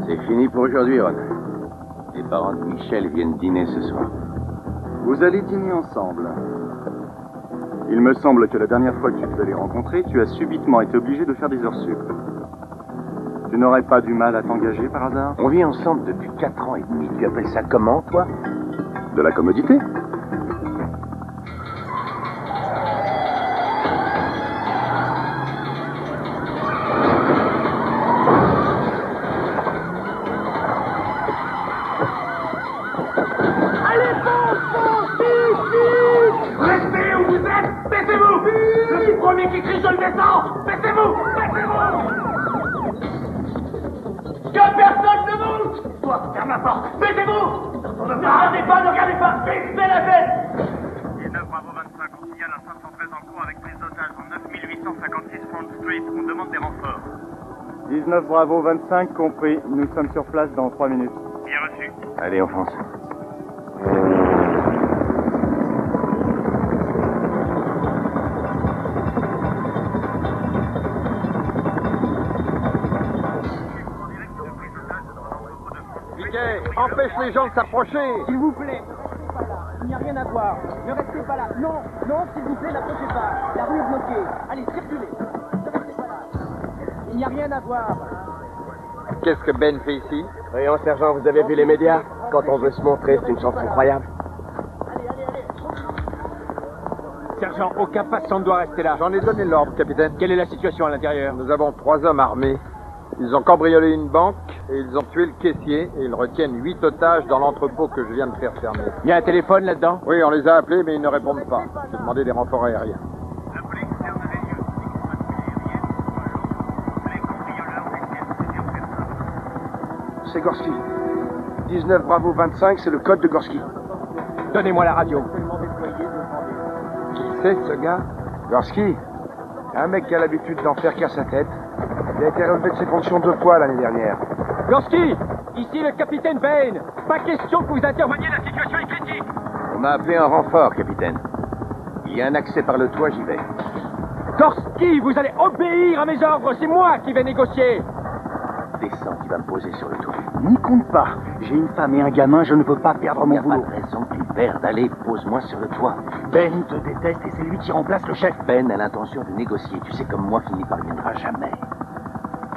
C'est fini pour aujourd'hui, Ron. Les parents de Michel viennent dîner ce soir. Vous allez dîner ensemble. Il me semble que la dernière fois que tu devais les rencontrer, tu as subitement été obligé de faire des heures sup. Tu n'aurais pas du mal à t'engager par hasard? On vit ensemble depuis 4 ans et demi. Tu appelles ça comment, toi? De la commodité. Qui crie, je le descends! Baissez-vous! Baissez-vous! Que personne ne bouge! Toi, ferme la porte! Baissez-vous! Ne regardez pas! Baissez la tête! 19 Bravo 25, on signale un 513 en cours avec prise d'otage en 9856 Front Street. On demande des renforts. 19 Bravo 25, compris. Nous sommes sur place dans 3 minutes. Bien reçu. Allez, on fonce. Empêche les gens de s'approcher. S'il vous plaît, il n'y a rien à voir. Ne restez pas là. Non, s'il vous plaît, n'approchez pas. La rue est bloquée. Allez, circulez. Ne restez pas là. Il n'y a rien à voir. Qu'est-ce que Ben fait ici? Voyons, sergent, vous avez vu les médias? Quand on veut se montrer, c'est une chance incroyable. Sergent, aucun passant ne doit rester là. J'en ai donné l'ordre, capitaine. Quelle est la situation à l'intérieur? Nous avons 3 hommes armés. Ils ont cambriolé une banque et ils ont tué le caissier et ils retiennent 8 otages dans l'entrepôt que je viens de faire fermer. Il y a un téléphone là-dedans? Oui, on les a appelés, mais ils ne répondent pas. J'ai demandé des renforts aériens. La police ferme les lieux. Les cambrioleurs détiennent plusieurs personnes. C'est Gorski. 19 Bravo 25, c'est le code de Gorski. Donnez-moi la radio. Qui c'est, ce gars? Gorski? Un mec qui a l'habitude d'en faire qu'à sa tête. Il a été relevé de ses fonctions 2 fois l'année dernière. Gorski, ici le capitaine Bain. Pas question que vous interveniez, la situation est critique. On m'a appelé un renfort, capitaine. Il y a un accès par le toit, j'y vais. Gorski, vous allez obéir à mes ordres. C'est moi qui vais négocier. Descends, tu vas me poser sur le toit. N'y compte pas. J'ai une femme et un gamin, je ne peux pas perdre mon Pas boulot. de raison que tu perdes. Allez, pose-moi sur le toit. Ben te déteste et c'est lui qui remplace le chef. Ben a l'intention de négocier. Tu sais comme moi qu'il n'y parviendra jamais.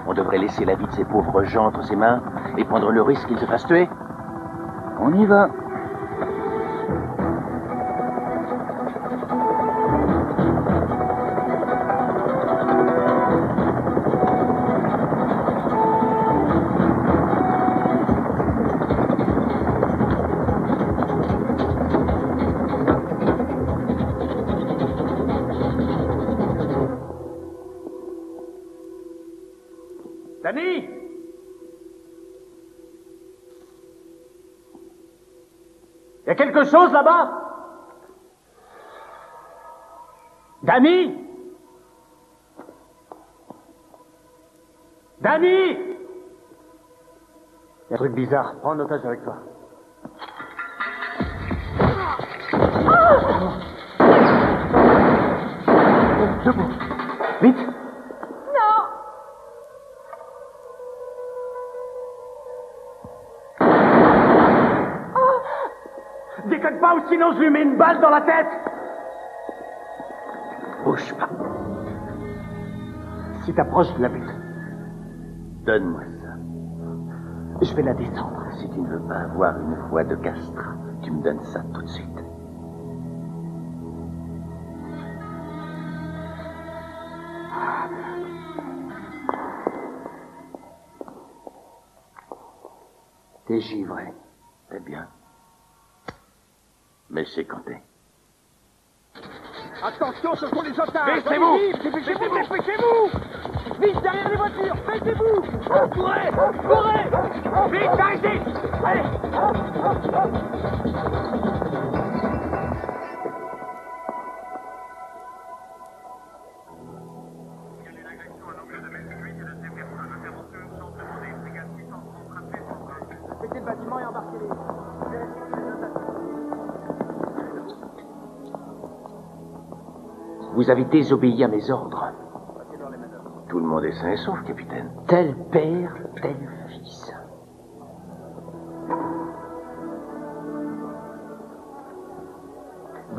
On devrait laisser la vie de ces pauvres gens entre ses mains et prendre le risque qu'ils se fassent tuer. On y va. Danny! Il y a quelque chose là-bas? Danny? Danny? Il y a un truc bizarre. Prends un otage avec toi. Debout. Vite. Déconne pas ou sinon je lui mets une balle dans la tête! Bouge pas. Si t'approches, je la bute. Donne-moi ça. Je vais la descendre. Si tu ne veux pas avoir une voix de castrat, tu me donnes ça tout de suite. T'es givré. C'est bien. Mais c'est compté. Attention, ce sont les otages. Baissez-vous! Dépêchez-vous, dépêchez-vous! Vite, derrière les voitures, baissez-vous! Courez! Courez! Vite, arrêtez! Allez! Mettez le bâtiment et embarquez-les. Vous avez désobéi à mes ordres. Tout le monde est sain et sauf, capitaine. Tel père, tel fils.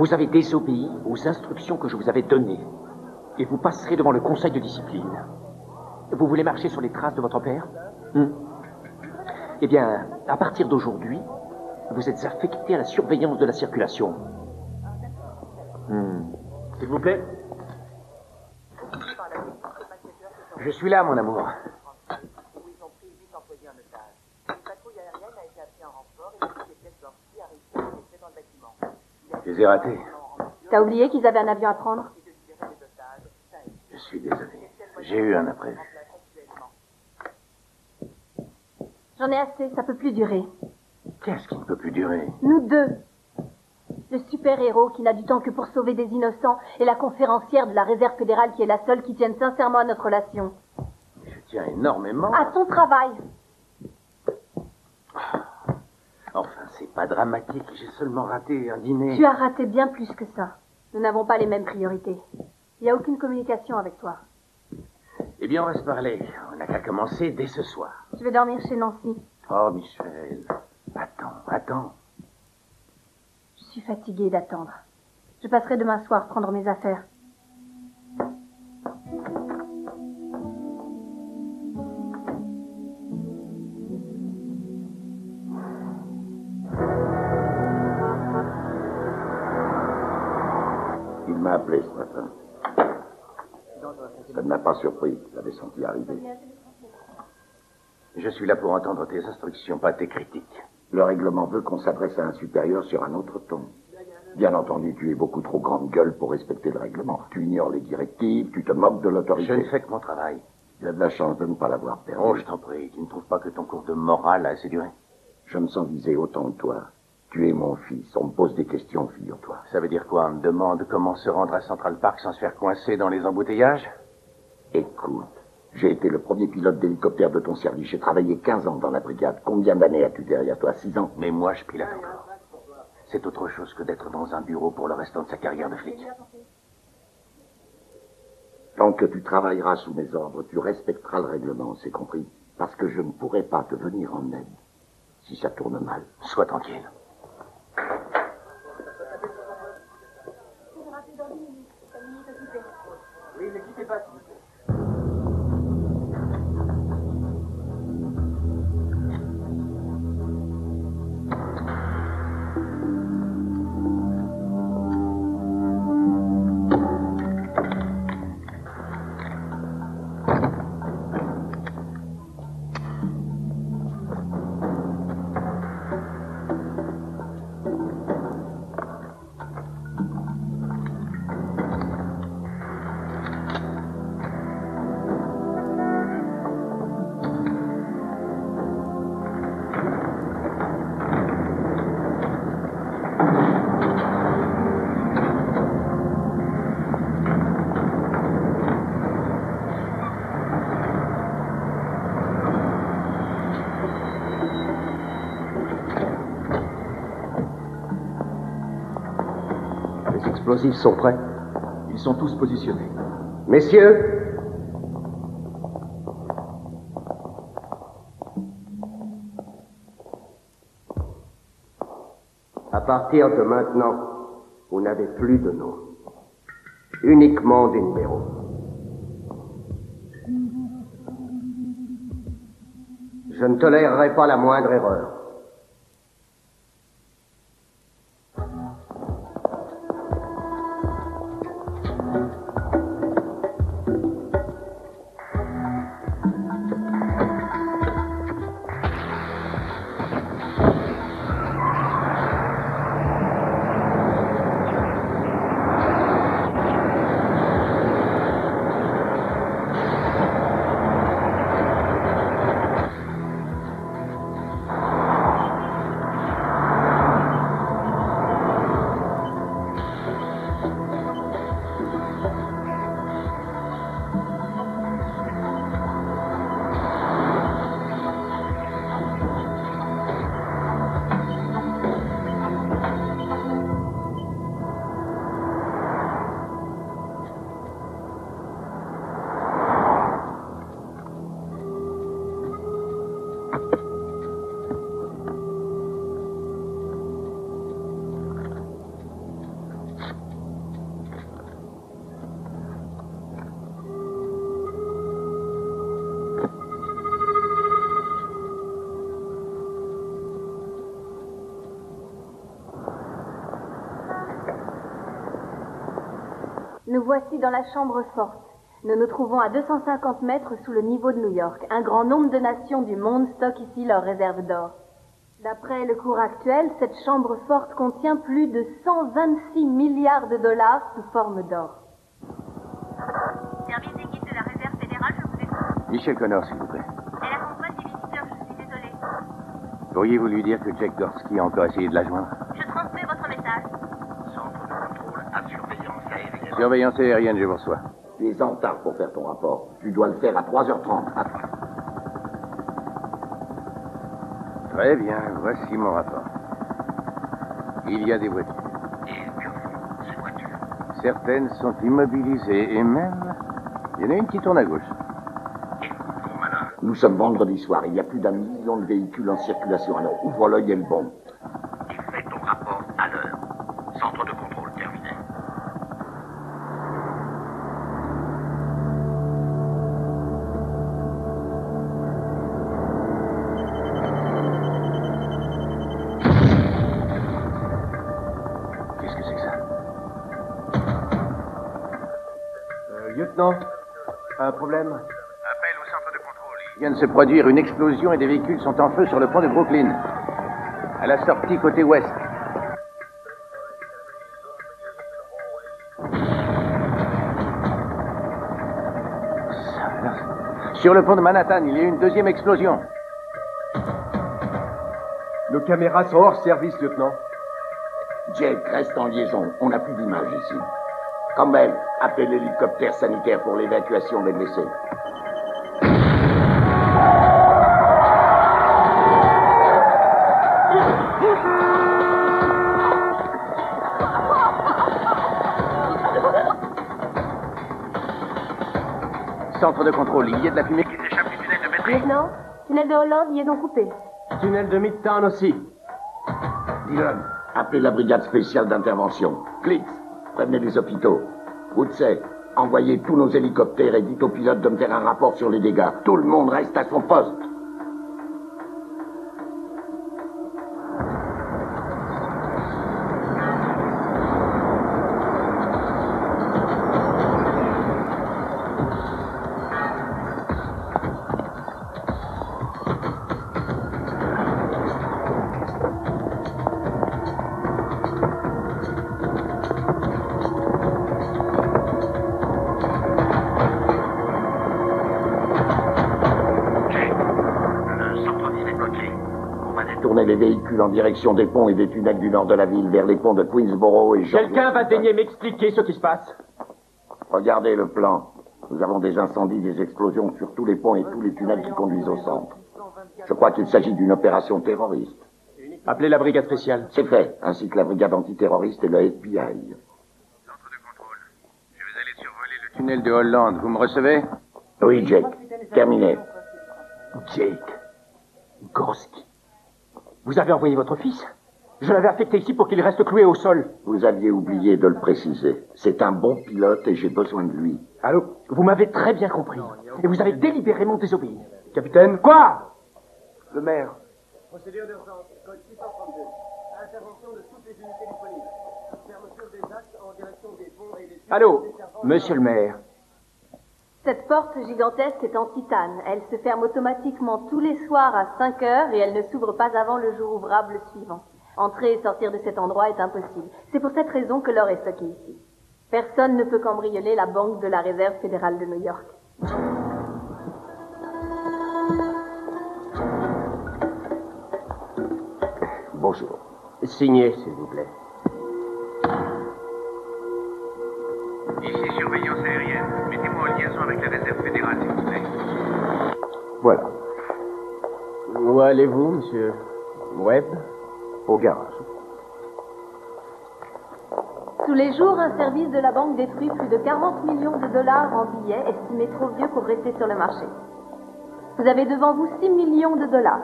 Vous avez désobéi aux instructions que je vous avais données. Et vous passerez devant le conseil de discipline. Vous voulez marcher sur les traces de votre père? Eh bien, à partir d'aujourd'hui, vous êtes affecté à la surveillance de la circulation. S'il vous plaît. Je suis là, mon amour. Je les ai ratés. T'as oublié qu'ils avaient un avion à prendre? Je suis désolé. J'ai eu un imprévu. J'en ai assez, ça peut plus durer. Qu'est-ce qui ne peut plus durer? Nous deux. Le super-héros qui n'a du temps que pour sauver des innocents et la conférencière de la réserve fédérale qui est la seule qui tienne sincèrement à notre relation. Je tiens énormément. À ton travail. Enfin, c'est pas dramatique. J'ai seulement raté un dîner. Tu as raté bien plus que ça. Nous n'avons pas les mêmes priorités. Il n'y a aucune communication avec toi. Eh bien, on va se parler. On n'a qu'à commencer dès ce soir. Je vais dormir chez Nancy. Oh, Michel. Attends. Je suis fatiguée d'attendre. Je passerai demain soir prendre mes affaires. Il m'a appelé ce matin. Ça ne m'a pas surpris, je l'avais senti arriver. Je suis là pour entendre tes instructions, pas tes critiques. Le règlement veut qu'on s'adresse à un supérieur sur un autre ton. Bien entendu, tu es beaucoup trop grande gueule pour respecter le règlement. Tu ignores les directives, tu te moques de l'autorité. Je ne fais que mon travail. Tu as de la chance de ne pas l'avoir perdu. Oh, je t'en prie, tu ne trouves pas que ton cours de morale a assez duré? Je me sens visé autant que toi. Tu es mon fils, on me pose des questions, figure-toi. Ça veut dire quoi? On me demande comment se rendre à Central Park sans se faire coincer dans les embouteillages? Écoute, j'ai été le premier pilote d'hélicoptère de ton service. J'ai travaillé 15 ans dans la brigade. Combien d'années as-tu derrière toi? 6 ans? Mais moi, je pilote encore. C'est autre chose que d'être dans un bureau pour le restant de sa carrière de flic. Tant que tu travailleras sous mes ordres, tu respecteras le règlement, c'est compris? Parce que je ne pourrai pas te venir en aide si ça tourne mal. Sois tranquille. Oui, ne quittez pas, s'il vous plaît. Les explosifs sont prêts. Ils sont tous positionnés. Messieurs, à partir de maintenant, vous n'avez plus de nom. Uniquement des numéros. Je ne tolérerai pas la moindre erreur. Nous voici dans la chambre forte. Nous nous trouvons à 250 mètres sous le niveau de New York. Un grand nombre de nations du monde stockent ici leurs réserves d'or. D'après le cours actuel, cette chambre forte contient plus de 126 milliards de dollars sous forme d'or. Service d'équipe de la réserve fédérale, je vous écoute. Michel Connor, s'il vous plaît. Elle accompagne des visiteurs, je suis désolée. Pourriez-vous lui dire que Jack Dorsky a encore essayé de la joindre? Je transmets votre message. Centre de contrôle à surveillance aérienne. Surveillance aérienne, je vous reçois. Tu es en retard pour faire ton rapport. Tu dois le faire à 3h30. Très bien, voici mon rapport. Il y a des voitures. Et que font ces voitures? Certaines sont immobilisées et même, il y en a une qui tourne à gauche. Écoute, mon malin. Nous sommes vendredi soir. Il y a plus d'1 million de véhicules en circulation. Alors ouvre l'œil et le bon. Et fais ton rapport à l'heure. Centre de contrôle terminé. Qu'est-ce que c'est que ça? Lieutenant, un problème? Appel au centre de contrôle. Il vient de se produire une explosion et des véhicules sont en feu sur le pont de Brooklyn. À la sortie côté ouest. Sur le pont de Manhattan, il y a eu une deuxième explosion. Nos caméras sont hors service, lieutenant. Jake, reste en liaison. On n'a plus d'image ici. Campbell, appelez l'hélicoptère sanitaire pour l'évacuation des blessés. Centre de contrôle, il y a de la fumée qui s'échappe du tunnel de Petrie. Lieutenant, tunnel de Hollande, liaison coupée. Tunnel de Midtown aussi. Dillon, appelez la brigade spéciale d'intervention. Clix, prévenez les hôpitaux. Woodsey, envoyez tous nos hélicoptères et dites aux pilotes de me faire un rapport sur les dégâts. Tout le monde reste à son poste. Tournez les véhicules en direction des ponts et des tunnels du nord de la ville vers les ponts de Queensboro et George. Quelqu'un va daigner m'expliquer ce qui se passe? Regardez le plan. Nous avons des incendies, des explosions sur tous les ponts et tous les tunnels qui conduisent au centre. Je crois qu'il s'agit d'une opération terroriste. Appelez la brigade spéciale. C'est fait, ainsi que la brigade antiterroriste et le FBI. Centre de contrôle. Je vais aller survoler le Tunnel de Hollande, vous me recevez? Oui, Jake. Terminé. Jake. Gorski. Vous avez envoyé votre fils? Je l'avais affecté ici pour qu'il reste cloué au sol. Vous aviez oublié de le préciser. C'est un bon pilote et j'ai besoin de lui. Allô? Vous m'avez très bien compris. Et vous avez délibérément désobéi. Capitaine? Quoi? Le maire. Procédure d'urgence, code 632. Intervention de toutes les unités disponibles. Fermeture des axes en direction des ponts et des... Allô? Monsieur le maire. Cette porte gigantesque est en titane. Elle se ferme automatiquement tous les soirs à 5 heures et elle ne s'ouvre pas avant le jour ouvrable suivant. Entrer et sortir de cet endroit est impossible. C'est pour cette raison que l'or est stocké ici. Personne ne peut cambrioler la banque de la Réserve fédérale de New York. Bonjour. Signez, s'il vous plaît. Ici, surveillance aérienne. Mettez-moi en liaison avec la réserve fédérale, s'il vous plaît. Voilà. Où allez-vous, monsieur Webb? Au garage. Tous les jours, un service de la banque détruit plus de 40 millions de dollars en billets estimés trop vieux pour rester sur le marché. Vous avez devant vous 6 millions de dollars.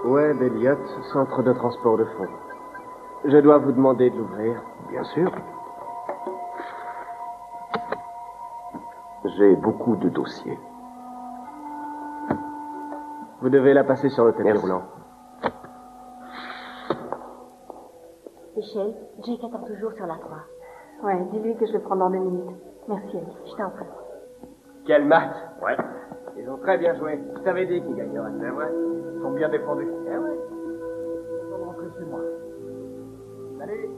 Webb Elliott, centre de transport de fonds. Je dois vous demander de l'ouvrir. Bien sûr. J'ai beaucoup de dossiers. Vous devez la passer sur le tapis roulant. Michel, Jake attend toujours sur la 3. Ouais, dis-lui que je le prends dans 2 minutes. Merci, Alice. Je t'en prie. Quel match. Ouais. Ils ont très bien joué. Je t'avais dit qu'ils gagneraient. C'est vrai. Ils sont bien défendus. Eh ouais. Je vais rentrer chez moi. Salut.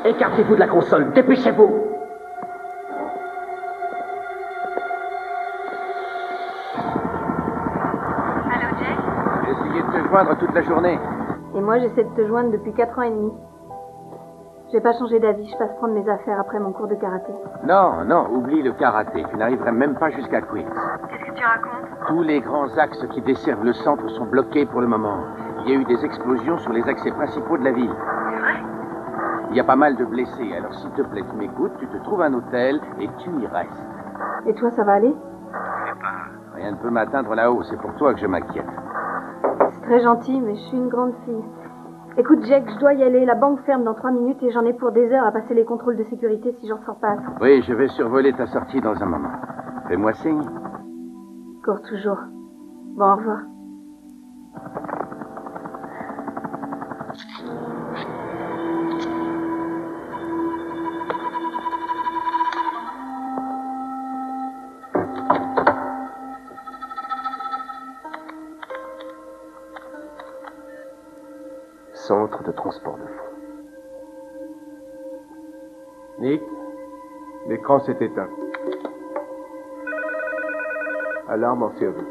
Écartez-vous de la console, dépêchez-vous. Allô, Jake? J'ai essayé de te joindre toute la journée. Et moi, j'essaie de te joindre depuis 4 ans et demi. J'ai pas changé d'avis, je passe prendre mes affaires après mon cours de karaté. Non, non, oublie le karaté. Tu n'arriverais même pas jusqu'à Queens. Qu'est-ce que tu racontes? Tous les grands axes qui desservent le centre sont bloqués pour le moment. Il y a eu des explosions sur les accès principaux de la ville. C'est vrai? Il y a pas mal de blessés, alors s'il te plaît, tu m'écoutes, tu te trouves un hôtel et tu y restes. Et toi, ça va aller? Rien ne peut m'atteindre là-haut, c'est pour toi que je m'inquiète. C'est très gentil, mais je suis une grande fille. Écoute, Jack, je dois y aller. La banque ferme dans 3 minutes et j'en ai pour des heures à passer les contrôles de sécurité si j'en sors pas à temps. Oui, je vais survoler ta sortie dans un moment. Fais-moi signe. Cours toujours. Bon, au revoir. Centre de transport de fonds. Nick, l'écran s'est éteint. Alarme en survie.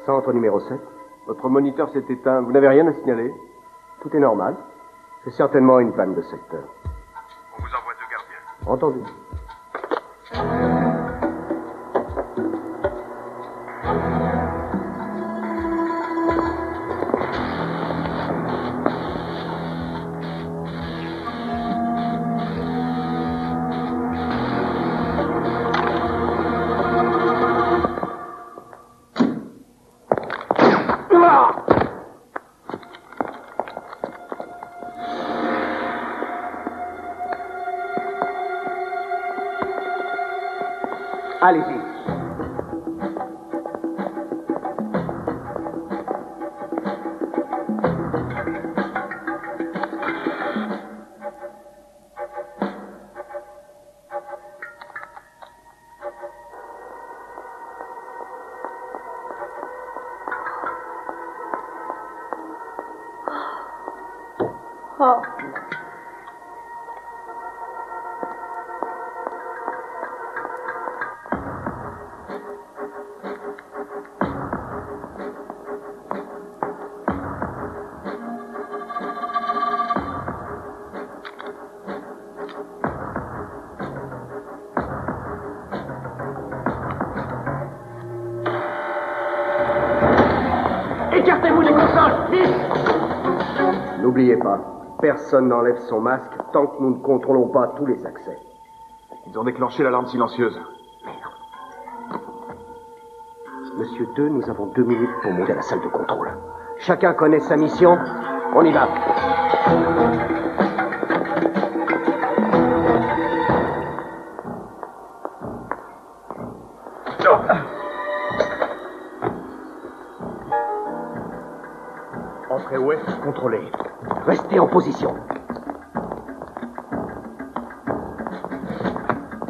Centre numéro 7. Votre moniteur s'est éteint. Vous n'avez rien à signaler? Tout est normal. C'est certainement une panne de secteur. On vous envoie 2 gardiens. Entendu. Allez-y. Oh. Écartez-vous des consoles, vite! N'oubliez pas, personne n'enlève son masque tant que nous ne contrôlons pas tous les accès. Ils ont déclenché l'alarme silencieuse. Monsieur 2, nous avons 2 minutes pour monter à la salle de contrôle. Chacun connaît sa mission. On y va. Entrée ouest contrôlée. Restez en position.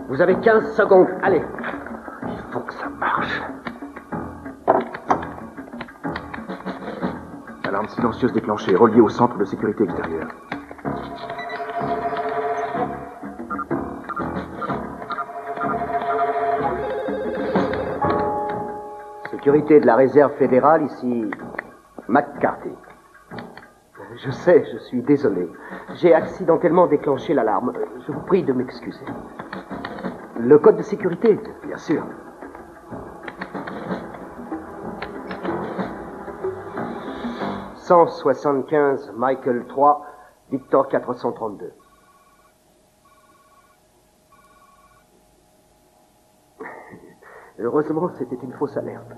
Vous avez 15 secondes. Allez. Il faut que ça marche. Alarme silencieuse déclenchée, reliée au centre de sécurité extérieure. Sécurité de la réserve fédérale, ici, McCarthy. Je sais, je suis désolé. J'ai accidentellement déclenché l'alarme. Je vous prie de m'excuser. Le code de sécurité, bien sûr. « 175 Michael 3, Victor 432. » Heureusement, c'était une fausse alerte.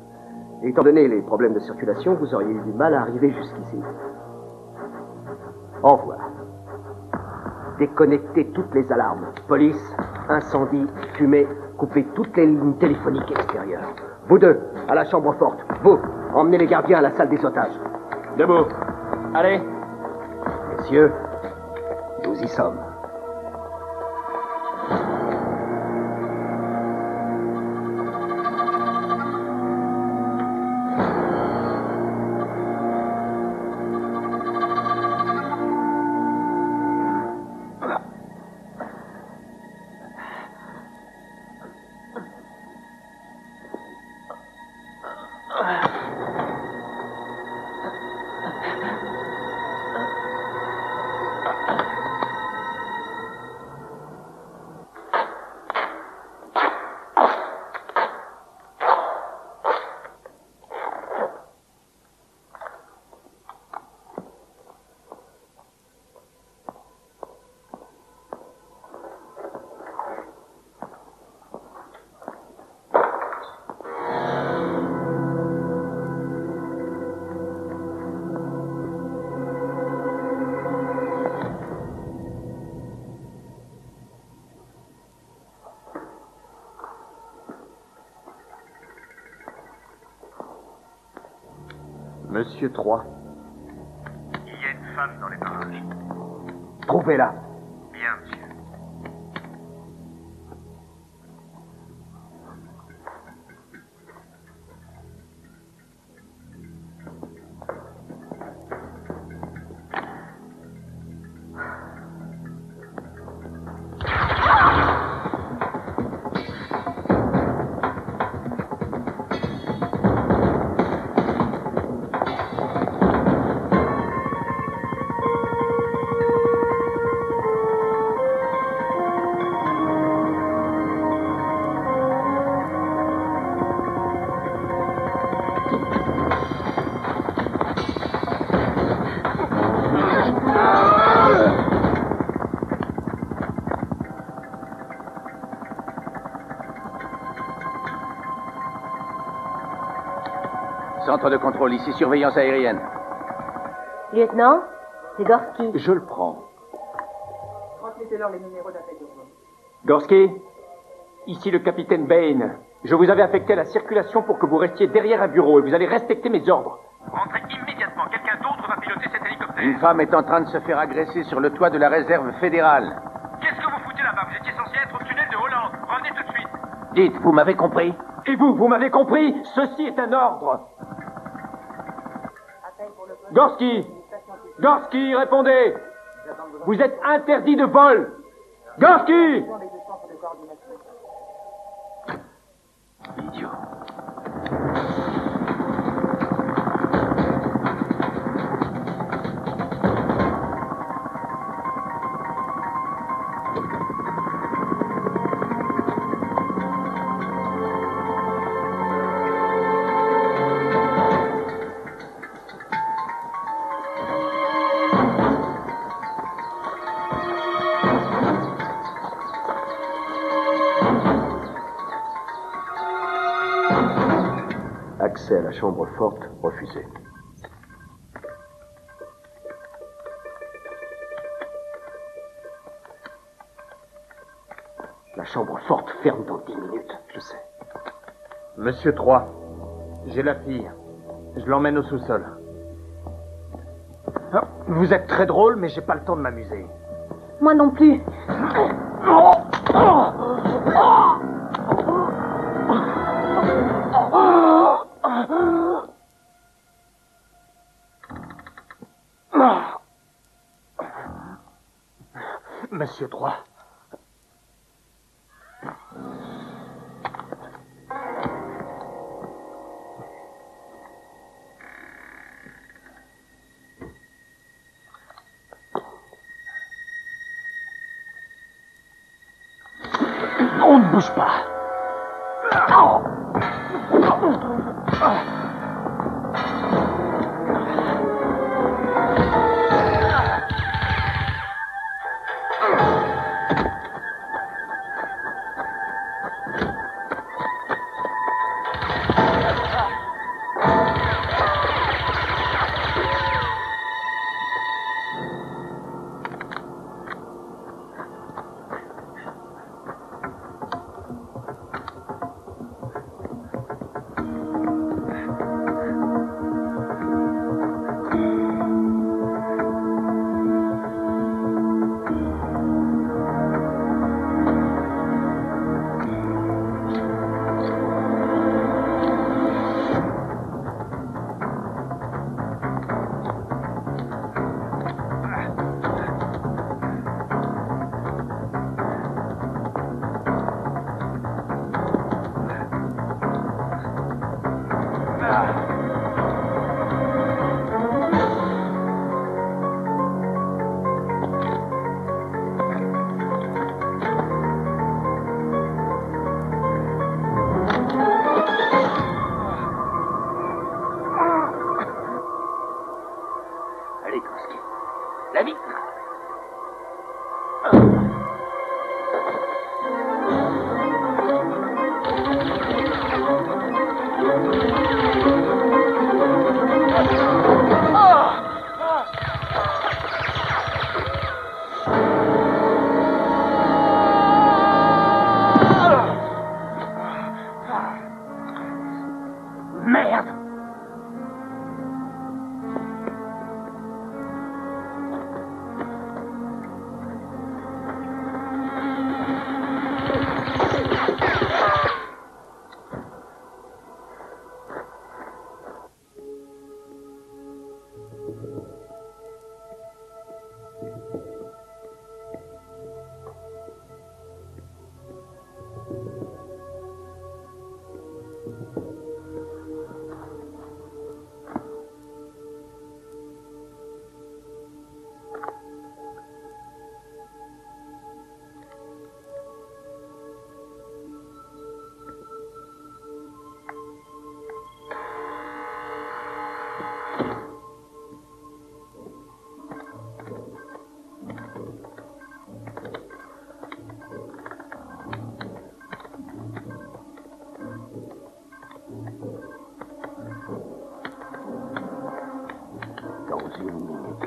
Étant donné les problèmes de circulation, vous auriez eu du mal à arriver jusqu'ici. Au revoir. Déconnectez toutes les alarmes. Police, incendie, fumée, coupez toutes les lignes téléphoniques extérieures. Vous deux, à la chambre forte. Vous, emmenez les gardiens à la salle des otages. Debout. Allez. Messieurs, nous y sommes. Monsieur 3. Il y a une femme dans les parages. Trouvez-la. Bien, monsieur. Centre de contrôle, ici surveillance aérienne. Lieutenant, c'est Gorski. Je le prends. Transmettez-leur les numéros d'appel d'urgence. Gorski, ici le capitaine Bain. Je vous avais affecté à la circulation pour que vous restiez derrière un bureau et vous allez respecter mes ordres. Rentrez immédiatement. Quelqu'un d'autre va piloter cet hélicoptère. Une femme est en train de se faire agresser sur le toit de la réserve fédérale. Qu'est-ce que vous foutez là-bas? Vous étiez censé être au tunnel de Hollande. Revenez tout de suite. Dites, vous m'avez compris? Et vous m'avez compris? Ceci est un ordre. Gorski! Gorski, répondez! Vous êtes interdit de vol! Gorski! Idiot. Accès à la chambre forte refusé. La chambre forte ferme dans 10 minutes, je sais. Monsieur 3, j'ai la fille. Je l'emmène au sous-sol. Ah, vous êtes très drôle, mais j'ai pas le temps de m'amuser. Moi non plus. Monsieur 3. On ne bouge pas. Allez, Koski. La vitre. Merde!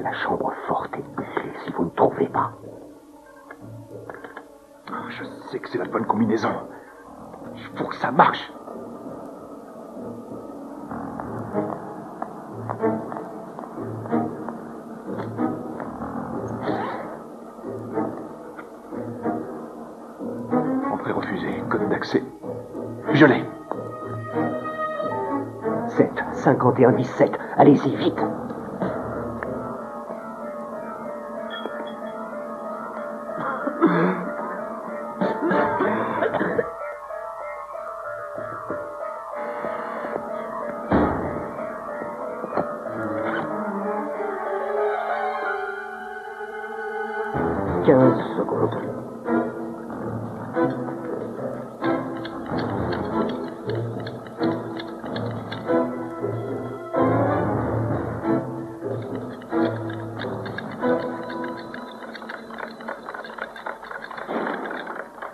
La chambre forte est bouchée si vous ne trouvez pas. Je sais que c'est la bonne combinaison. Il faut que ça marche. Entrée refusée. Code d'accès. Je l'ai. 7, 51, 17. Allez-y, vite.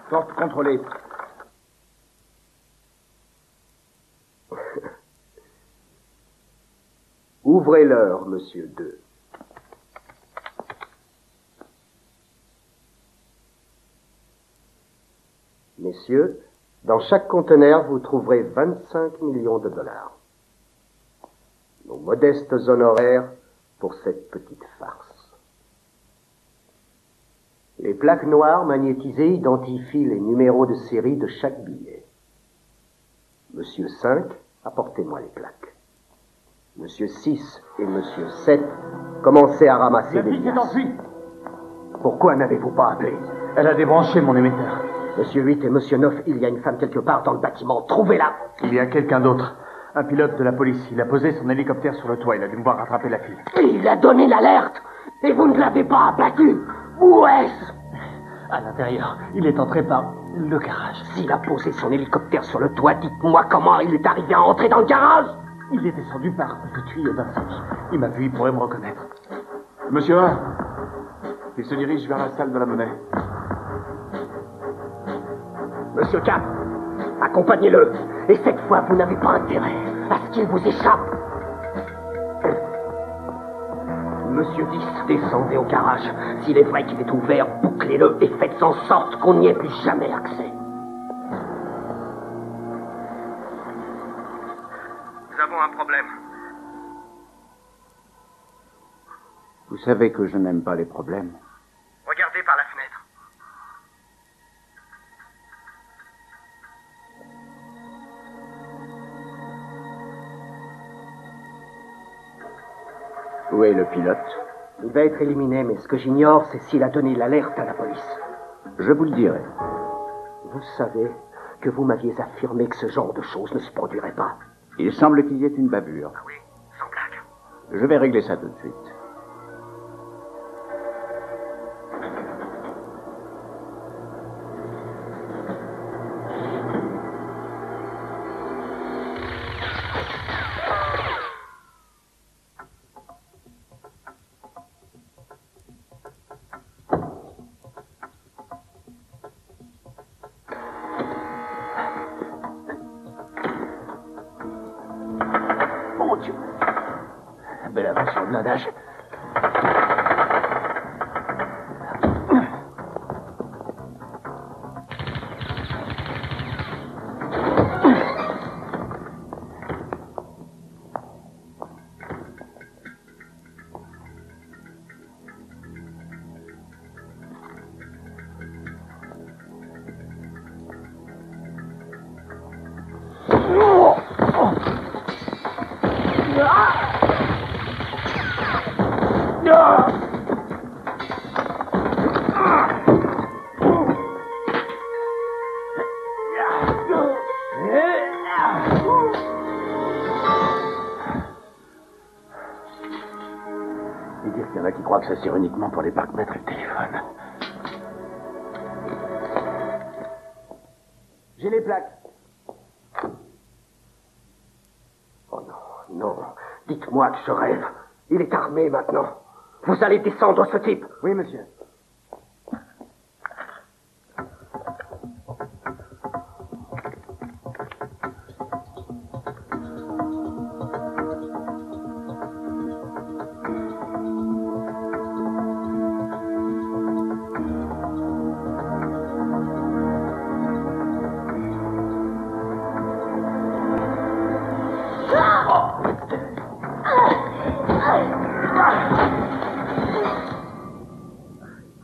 Porte contrôlée. Ouvrez-leur, monsieur 2. Messieurs, dans chaque conteneur, vous trouverez 25 millions de dollars. Nos modestes honoraires pour cette petite farce. Les plaques noires magnétisées identifient les numéros de série de chaque billet. Monsieur 5, apportez-moi les plaques. Monsieur 6 et Monsieur 7, commencez à ramasser des La fille s'est liasses. enfuie. Pourquoi n'avez-vous pas appelé? Elle a débranché mon émetteur. Monsieur 8 et Monsieur 9, il y a une femme quelque part dans le bâtiment. Trouvez-la. Il y a quelqu'un d'autre. Un pilote de la police. Il a posé son hélicoptère sur le toit. Il a dû me voir rattraper la fille. Il a donné l'alerte. Et vous ne l'avez pas abattu. Où est-ce? À l'intérieur. Il est entré par Le garage. S'il a posé son hélicoptère sur le toit, dites-moi comment il est arrivé à entrer dans le garage. Il est descendu par le tuyau d'incendie. Il m'a vu, il pourrait me reconnaître. Monsieur 1, il se dirige vers la salle de la monnaie. Monsieur 4, accompagnez-le. Et cette fois, vous n'avez pas intérêt à ce qu'il vous échappe. Monsieur 10, descendez au garage. S'il est vrai qu'il est ouvert, bouclez-le et faites en sorte qu'on n'y ait plus jamais accès. Nous avons un problème. Vous savez que je n'aime pas les problèmes. Regardez par la fenêtre. Où est le pilote? Il va être éliminé, mais ce que j'ignore, c'est s'il a donné l'alerte à la police. Je vous le dirai. Vous savez que vous m'aviez affirmé que ce genre de choses ne se produirait pas. Il semble qu'il y ait une bavure. Ah oui, sans blague. Je vais régler ça tout de suite. Mon Dieu. Belle invention de blindage. Et dire qu'il y en a qui croient que ça sert uniquement pour les parcs-mètres et le téléphone. J'ai les plaques. Oh non, non. Dites-moi que je rêve. Il est armé maintenant. Vous allez descendre ce type. Oui, monsieur.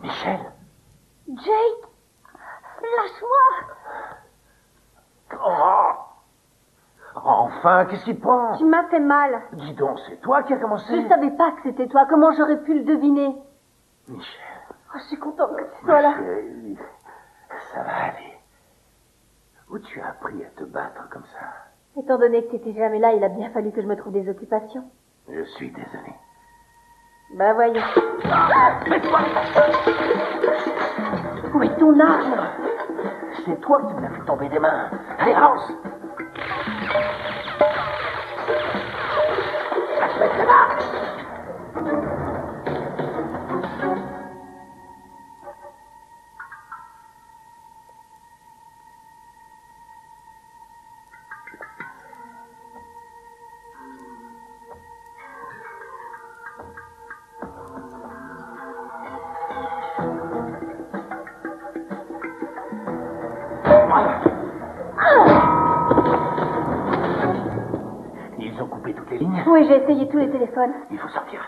Michel. Jake, lâche-moi. Oh. Enfin, qu'est-ce qui te prend? Tu m'as fait mal. Dis donc, c'est toi qui as commencé. Je ne savais pas que c'était toi. Comment j'aurais pu le deviner? Michel. Oh, je suis contente que tu sois là. Michel, ça va aller. Où tu as appris à te battre comme ça? Étant donné que tu n'étais jamais là, il a bien fallu que je me trouve des occupations. Je suis désolé. Bah voyons. Laisse-moi. Où est ton arme? C'est toi qui me l'as fait tomber des mains. Allez, avance. Laisse-moi là. Ils ont coupé toutes les lignes. Oui, j'ai essayé tous les téléphones. Il faut sortir.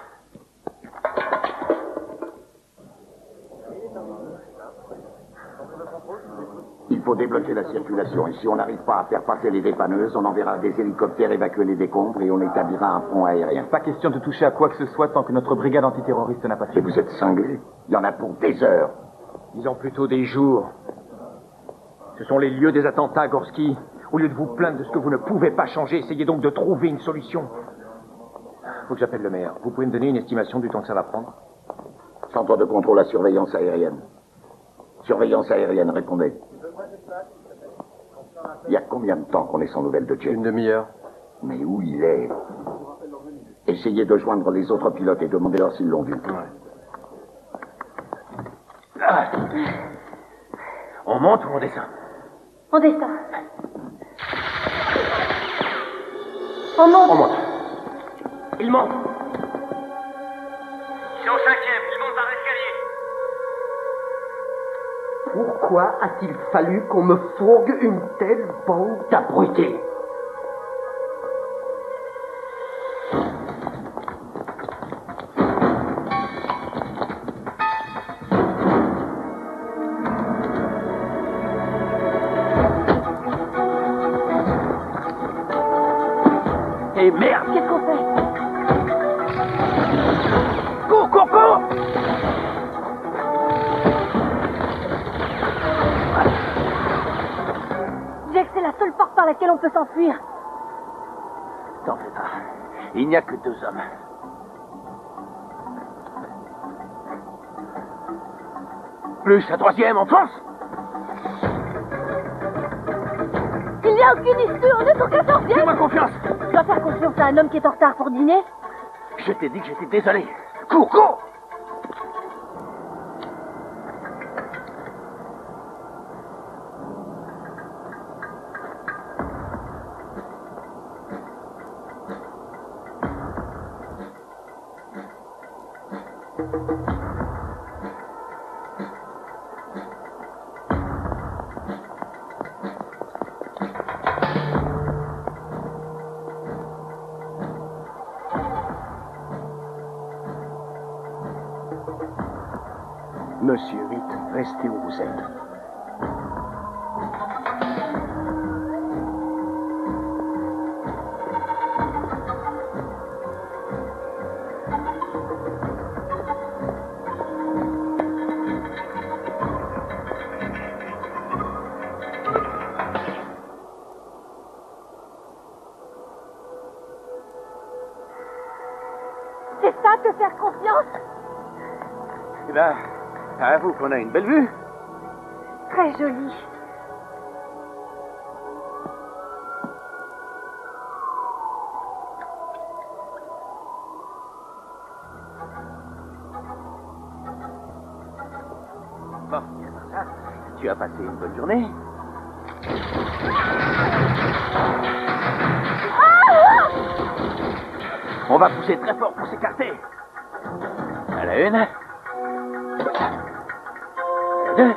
Il faut débloquer la circulation. Et si on n'arrive pas à faire passer les dépanneuses, on enverra des hélicoptères évacuer les décombres et on établira un pont aérien. Pas question de toucher à quoi que ce soit tant que notre brigade antiterroriste n'a pas Et fini. vous êtes cinglés. Il y en a pour des heures. Disons plutôt des jours. Ce sont les lieux des attentats, Gorski. Au lieu de vous plaindre de ce que vous ne pouvez pas changer, essayez donc de trouver une solution. Faut que j'appelle le maire. Vous pouvez me donner une estimation du temps que ça va prendre? Centre de contrôle à surveillance aérienne. Surveillance aérienne, répondez. Il y a combien de temps qu'on est sans nouvelles de Jack? Une demi-heure. Mais où il est? Essayez de joindre les autres pilotes et demandez-leur s'ils l'ont vu. Ah. On monte ou on descend? On descend. On monte. On monte. Il monte. Ils sont au 5e, ils montent par l'escalier. Pourquoi a-t-il fallu qu'on me fourgue une telle bande d'abrutés? Et merde! Qu'est-ce qu'on fait? Cours, cours, cours! Jack, c'est la seule porte par laquelle on peut s'enfuir. T'en fais pas. Il n'y a que 2 hommes. Plus la 3e, on fonce! Il n'y a aucune issue, on est sur 14e. Fais-moi confiance! Je dois faire confiance à un homme qui est en retard pour dîner. Je t'ai dit que j'étais désolé. Cours, cours! Monsieur, vite, restez où vous êtes. C'est ça, te faire confiance? Eh ben, avoue qu'on a une belle vue. Très joli. Bon, ça, tu as passé une bonne journée. On va pousser très fort pour s'écarter. À la 1. À la 2.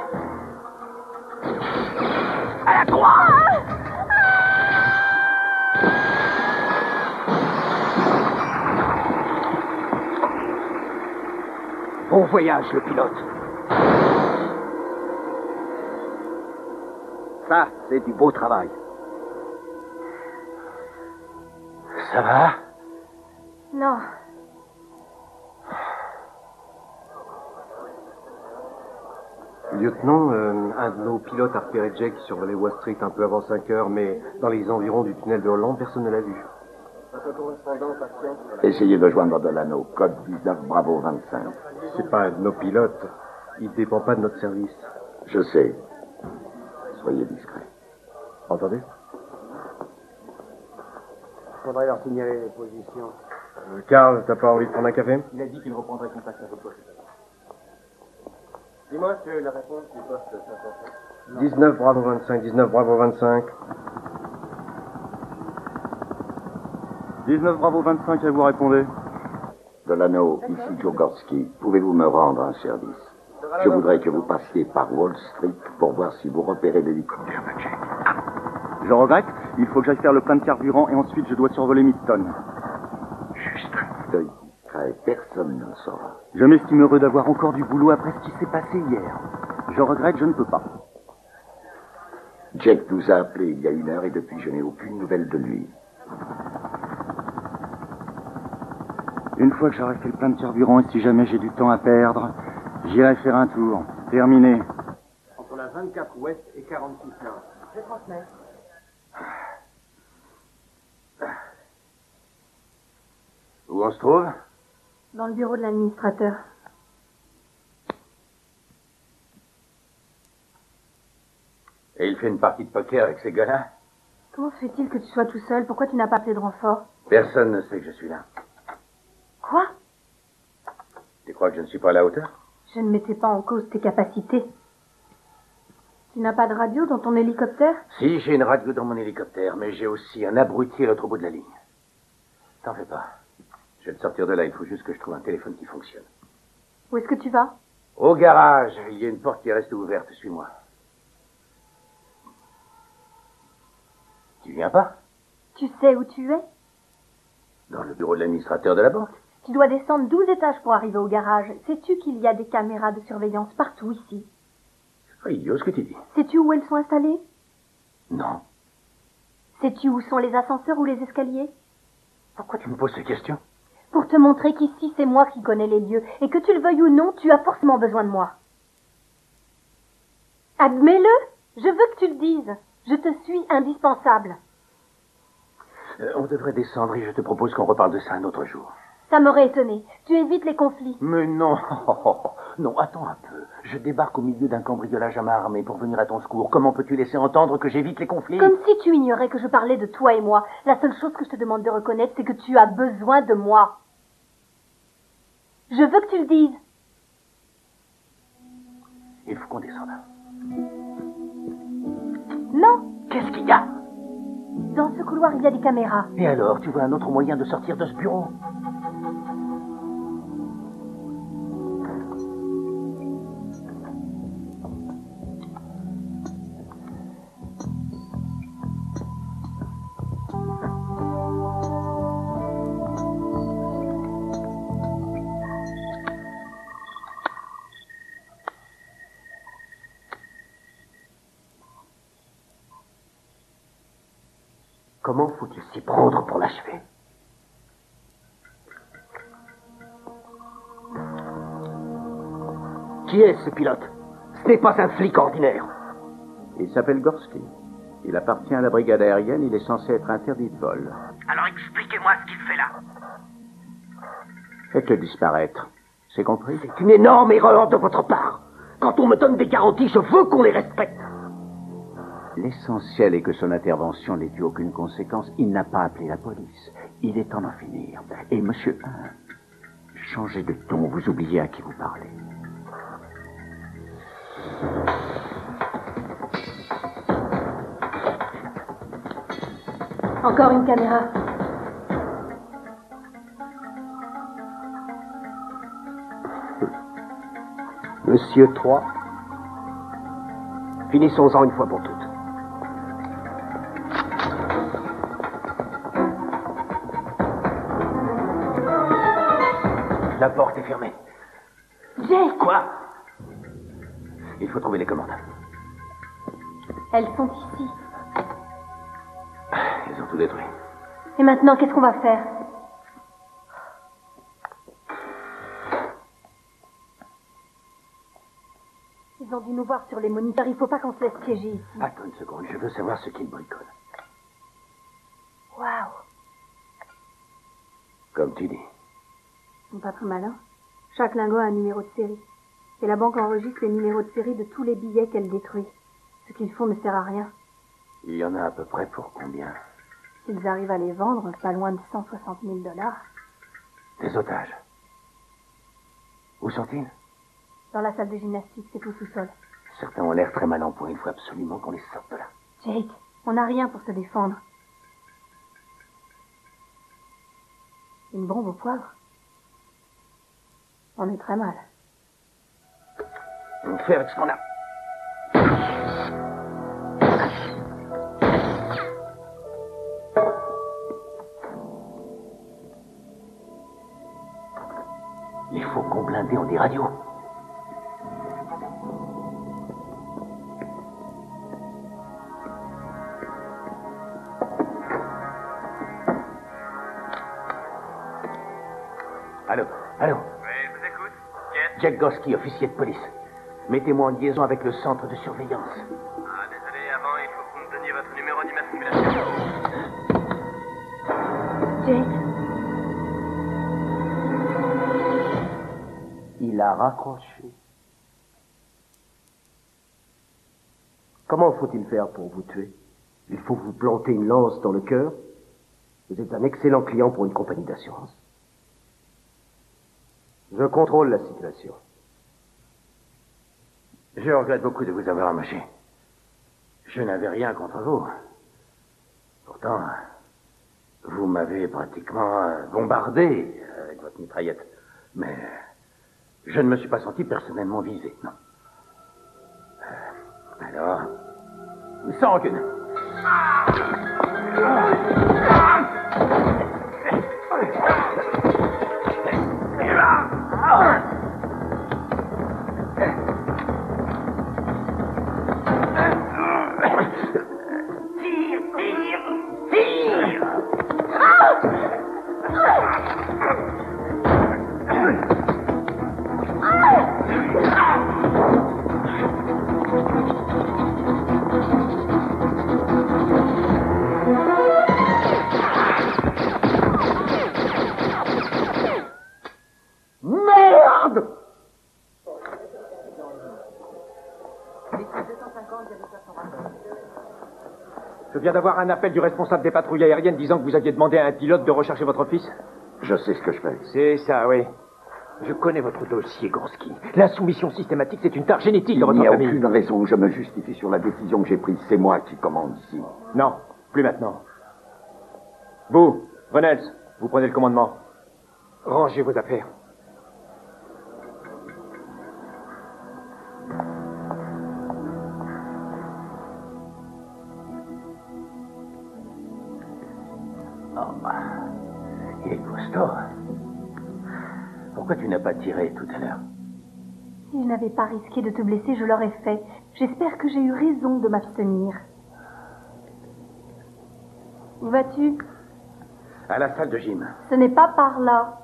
À la 3. Bon voyage, le pilote. Ça, c'est du beau travail. Ça va? Non. Lieutenant, un de nos pilotes a repéré Jack qui survolait Wall Street un peu avant 5 heures, mais dans les environs du tunnel de Hollande, personne ne l'a vu. Essayez de joindre Delano, code 19 Bravo 25. C'est pas un de nos pilotes. Il dépend pas de notre service. Je sais. Soyez discret. Entendez? Faudrait leur signaler les positions. Carl, t'as pas envie de prendre un café? Il a dit qu'il reprendrait contact avec toi. Dis-moi si tu as eu la réponse du poste 505. 19 Bravo 25, 19 Bravo 25. 19 Bravo 25, à vous répondez. Delano, ici Djurgowski. Pouvez-vous me rendre un service? Je voudrais que vous passiez par Wall Street pour voir si vous repérez l'hélicoptère de Jack. Je regrette, il faut que j'aille faire le plein de carburant et ensuite je dois survoler Midtown. Juste un coup d'œil discret, personne ne le saura. Je m'estime heureux d'avoir encore du boulot après ce qui s'est passé hier. Je regrette, je ne peux pas. Jack nous a appelés il y a 1 heure et depuis je n'ai aucune nouvelle de lui. Une fois que j'aurai fait le plein de carburant et si jamais j'ai du temps à perdre, j'irai faire un tour. Terminé. Entre la 24 ouest et 46 nord. Je transmets. Où on se trouve? Dans le bureau de l'administrateur. Et il fait une partie de poker avec ces gars-là? Comment se fait-il que tu sois tout seul? Pourquoi tu n'as pas appelé de renfort? Personne ne sait que je suis là. Quoi? Tu crois que je ne suis pas à la hauteur? Je ne mettais pas en cause tes capacités. Tu n'as pas de radio dans ton hélicoptère? Si, j'ai une radio dans mon hélicoptère, mais j'ai aussi un abruti à l'autre bout de la ligne. T'en fais pas. Je vais te sortir de là, il faut juste que je trouve un téléphone qui fonctionne. Où est-ce que tu vas? Au garage, il y a une porte qui est restée ouverte, suis-moi. Tu viens pas? Tu sais où tu es? Dans le bureau de l'administrateur de la banque. Tu dois descendre 12 étages pour arriver au garage. Sais-tu qu'il y a des caméras de surveillance partout ici? C'est pas idiot ce que tu dis. Sais-tu où elles sont installées? Non. Sais-tu où sont les ascenseurs ou les escaliers? Pourquoi tu me poses ces questions? Pour te montrer qu'ici, c'est moi qui connais les lieux, et que tu le veuilles ou non, tu as forcément besoin de moi. Admets-le, je veux que tu le dises. Je te suis indispensable. On devrait descendre et je te propose qu'on reparle de ça un autre jour. Ça m'aurait étonné. Tu évites les conflits. Mais non, non, attends un peu. Je débarque au milieu d'un cambriolage à main armée pour venir à ton secours. Comment peux-tu laisser entendre que j'évite les conflits? Comme si tu ignorais que je parlais de toi et moi. La seule chose que je te demande de reconnaître, c'est que tu as besoin de moi. Je veux que tu le dises. Il faut qu'on descende. Non. Qu'est-ce qu'il y a? Dans ce couloir, il y a des caméras. Et alors, tu vois un autre moyen de sortir de ce bureau? Comment faut-il s'y prendre pour l'achever? Qui est ce pilote? Ce n'est pas un flic ordinaire. Il s'appelle Gorski. Il appartient à la brigade aérienne, il est censé être interdit de vol. Alors expliquez-moi ce qu'il fait là. Faites-le disparaître. C'est compris? C'est une énorme erreur de votre part. Quand on me donne des garanties, je veux qu'on les respecte. L'essentiel est que son intervention n'ait eu aucune conséquence. Il n'a pas appelé la police. Il est temps d'en finir. Et monsieur, changez de ton, vous oubliez à qui vous parlez. Encore une caméra. Monsieur 3, finissons-en une fois pour toutes. La porte est fermée. Jake! Quoi? Il faut trouver les commandes. Elles sont ici. Ils ont tout détruit. Et maintenant, qu'est-ce qu'on va faire? Ils ont dû nous voir sur les moniteurs. Il faut pas qu'on se laisse piéger ici. Attends une seconde, je veux savoir ce qu'ils bricolent. Waouh! Comme tu dis. Ils sont pas très malins. Chaque lingot a un numéro de série. Et la banque enregistre les numéros de série de tous les billets qu'elle détruit. Ce qu'ils font ne sert à rien. Il y en a à peu près pour combien? S'ils arrivent à les vendre, pas loin de 160 000 $. Des otages. Où sont-ils? Dans la salle de gymnastique, c'est au sous-sol. Certains ont l'air très mal en point. Il faut absolument qu'on les sorte de là. Jake, on n'a rien pour se défendre. Une bombe au poivre? On est très mal. On fait avec ce qu'on a. Il faut qu'on blinde en des radios. Allô? Allô? Oui, je vous écoute. Yes. Jack Gorski, officier de police. Mettez-moi en liaison avec le centre de surveillance. Ah, désolé, avant, il faut que vous me donniez votre numéro d'immatriculation. Jake? Il a raccroché. Comment faut-il faire pour vous tuer? Il faut vous planter une lance dans le cœur? Vous êtes un excellent client pour une compagnie d'assurance. Je contrôle la situation. Je regrette beaucoup de vous avoir embauché. Je n'avais rien contre vous. Pourtant, vous m'avez pratiquement bombardé avec votre mitraillette. Mais je ne me suis pas senti personnellement visé, non. Alors, sans rancune. Merde! Je viens d'avoir un appel du responsable des patrouilles aériennes disant que vous aviez demandé à un pilote de rechercher votre fils. Je sais ce que je fais. C'est ça, oui. Je connais votre dossier, Gorski. La soumission systématique, c'est une tare génétique de votre famille. Il n'y a famille. aucune raison où je me justifie sur la décision que j'ai prise. C'est moi qui commande ici. Non, plus maintenant. Vous, Reynolds, vous prenez le commandement. Rangez vos affaires. Oh, il est costaud. Pourquoi tu n'as pas tiré tout à l'heure? Si je n'avais pas risqué de te blesser, je l'aurais fait. J'espère que j'ai eu raison de m'abstenir. Où vas-tu? À la salle de gym. Ce n'est pas par là.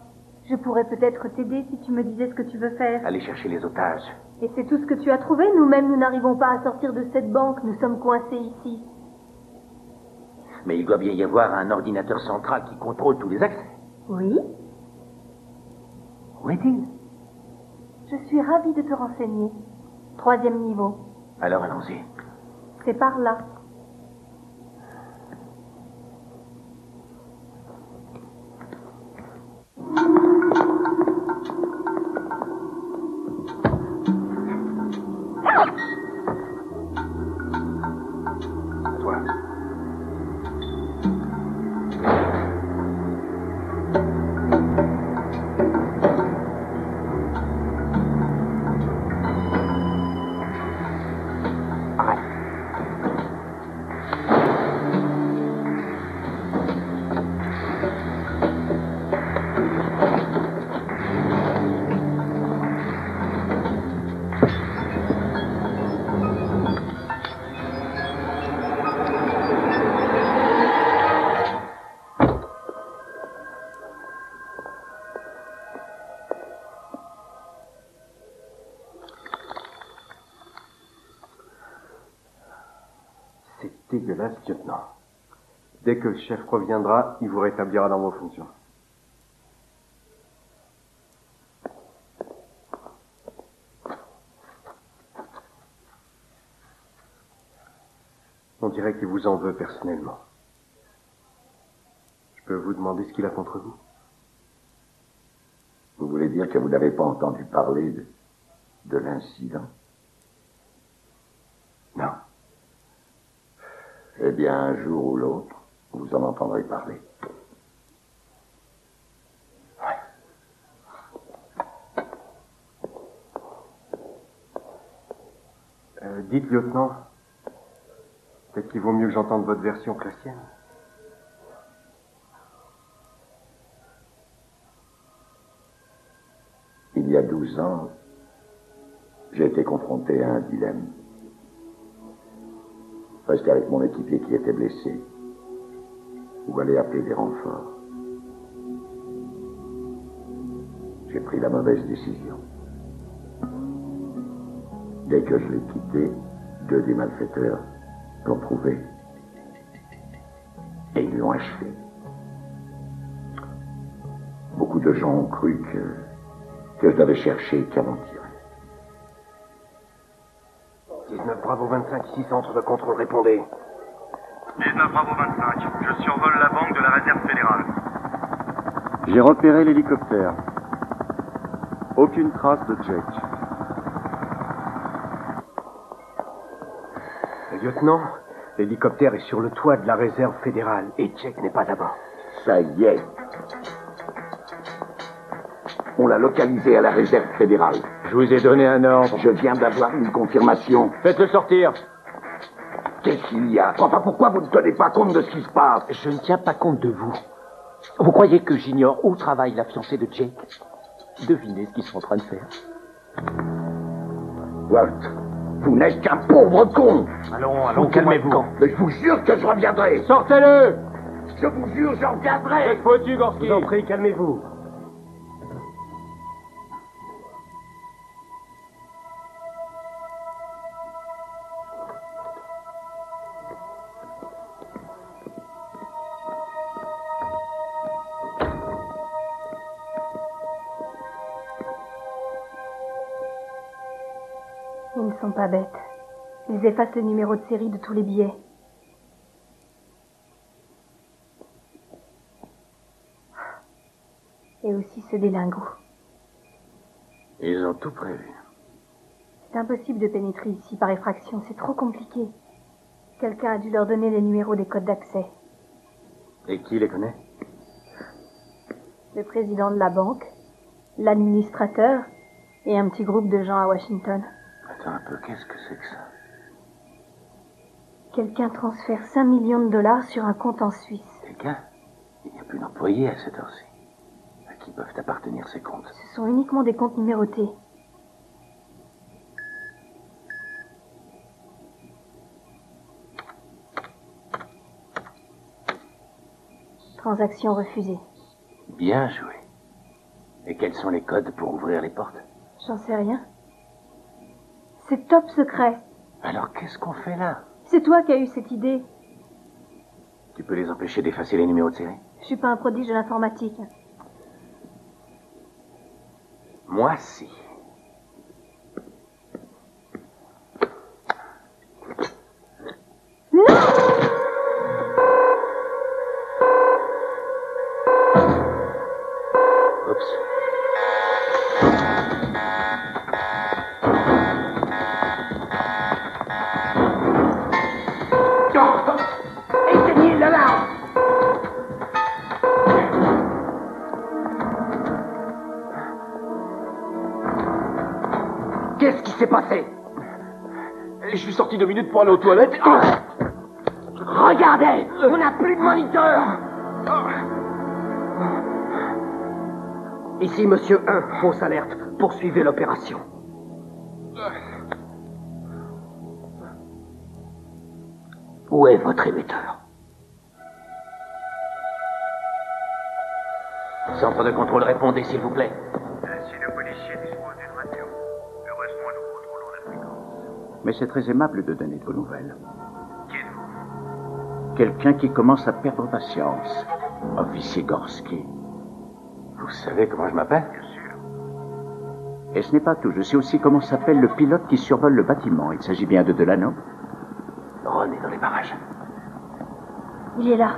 Je pourrais peut-être t'aider si tu me disais ce que tu veux faire. Aller chercher les otages. Et c'est tout ce que tu as trouvé? Nous-mêmes, nous n'arrivons pas à sortir de cette banque. Nous sommes coincés ici. Mais il doit bien y avoir un ordinateur central qui contrôle tous les accès. Oui? Où est-il? Je suis ravie de te renseigner. 3e niveau. Alors allons-y. C'est par là. Dégueulasse, lieutenant. Dès que le chef reviendra, il vous rétablira dans vos fonctions. On dirait qu'il vous en veut personnellement. Je peux vous demander ce qu'il a contre vous? Vous voulez dire que vous n'avez pas entendu parler de l'incident? Non. Eh bien, un jour ou l'autre, vous en entendrez parler. Dites, lieutenant, peut-être qu'il vaut mieux que j'entende votre version que la sienne. Il y a 12 ans, j'ai été confronté à un dilemme. Rester avec mon équipier qui était blessé, ou aller appeler des renforts. J'ai pris la mauvaise décision. Dès que je l'ai quitté, 2 des malfaiteurs l'ont trouvé et ils l'ont achevé. Beaucoup de gens ont cru que je devais chercher qu'à m'en tirer. 19 Bravo 25, ici centre de contrôle, répondez. 19 Bravo 25, je survole la banque de la réserve fédérale. J'ai repéré l'hélicoptère. Aucune trace de Jack. Lieutenant, l'hélicoptère est sur le toit de la réserve fédérale et Jack n'est pas à bord. Ça y est. On l'a localisé à la réserve fédérale. Je vous ai donné un ordre. Je viens d'avoir une confirmation. Faites-le sortir. Qu'est-ce qu'il y a? Enfin, pourquoi vous ne tenez pas compte de ce qui se passe? Je ne tiens pas compte de vous. Vous croyez que j'ignore où travaille la fiancée de Jake? Devinez ce qu'ils sont en train de faire. Walt, vous n'êtes qu'un pauvre con. Allons, calmez-vous. Mais je vous jure que je reviendrai. Sortez-le! Je vous jure, je reviendrai. C'est foutu, Gorski. Je vous en prie, calmez-vous. Ils ne sont pas bêtes. Ils effacent le numéro de série de tous les billets. Et aussi ceux des lingots. Ils ont tout prévu. C'est impossible de pénétrer ici par effraction, c'est trop compliqué. Quelqu'un a dû leur donner les numéros des codes d'accès. Et qui les connaît? Le président de la banque, l'administrateur et un petit groupe de gens à Washington. Attends un peu, qu'est-ce que c'est que ça? Quelqu'un transfère 5 millions de dollars sur un compte en Suisse. Quelqu'un? Il n'y a plus d'employés à cette heure-ci. À qui peuvent appartenir ces comptes? Ce sont uniquement des comptes numérotés. Transaction refusée. Bien joué. Et quels sont les codes pour ouvrir les portes? J'en sais rien. C'est top secret. Alors qu'est-ce qu'on fait là? C'est toi qui as eu cette idée. Tu peux les empêcher d'effacer les numéros de série? Je suis pas un prodige de l'informatique. Moi, si. Éteignez l'alarme. Qu'est-ce qui s'est passé? Je suis sorti 2 minutes pour aller aux toilettes. Regardez, on n'a plus de moniteur. Ici, monsieur 1, fausse alerte. Poursuivez l'opération. Où est votre émetteur? Centre de contrôle, répondez, s'il vous plaît. Si le policier dispose d'une radio, heureusement nous contrôlons la fréquence. Mais c'est très aimable de donner de vos nouvelles. Qui êtes-vous? Quelqu'un qui commence à perdre patience. Officier Gorski. Vous savez comment je m'appelle? Bien sûr. Et ce n'est pas tout. Je sais aussi comment s'appelle le pilote qui survole le bâtiment. Il s'agit bien de Delano. Ron est dans les parages. Il est là.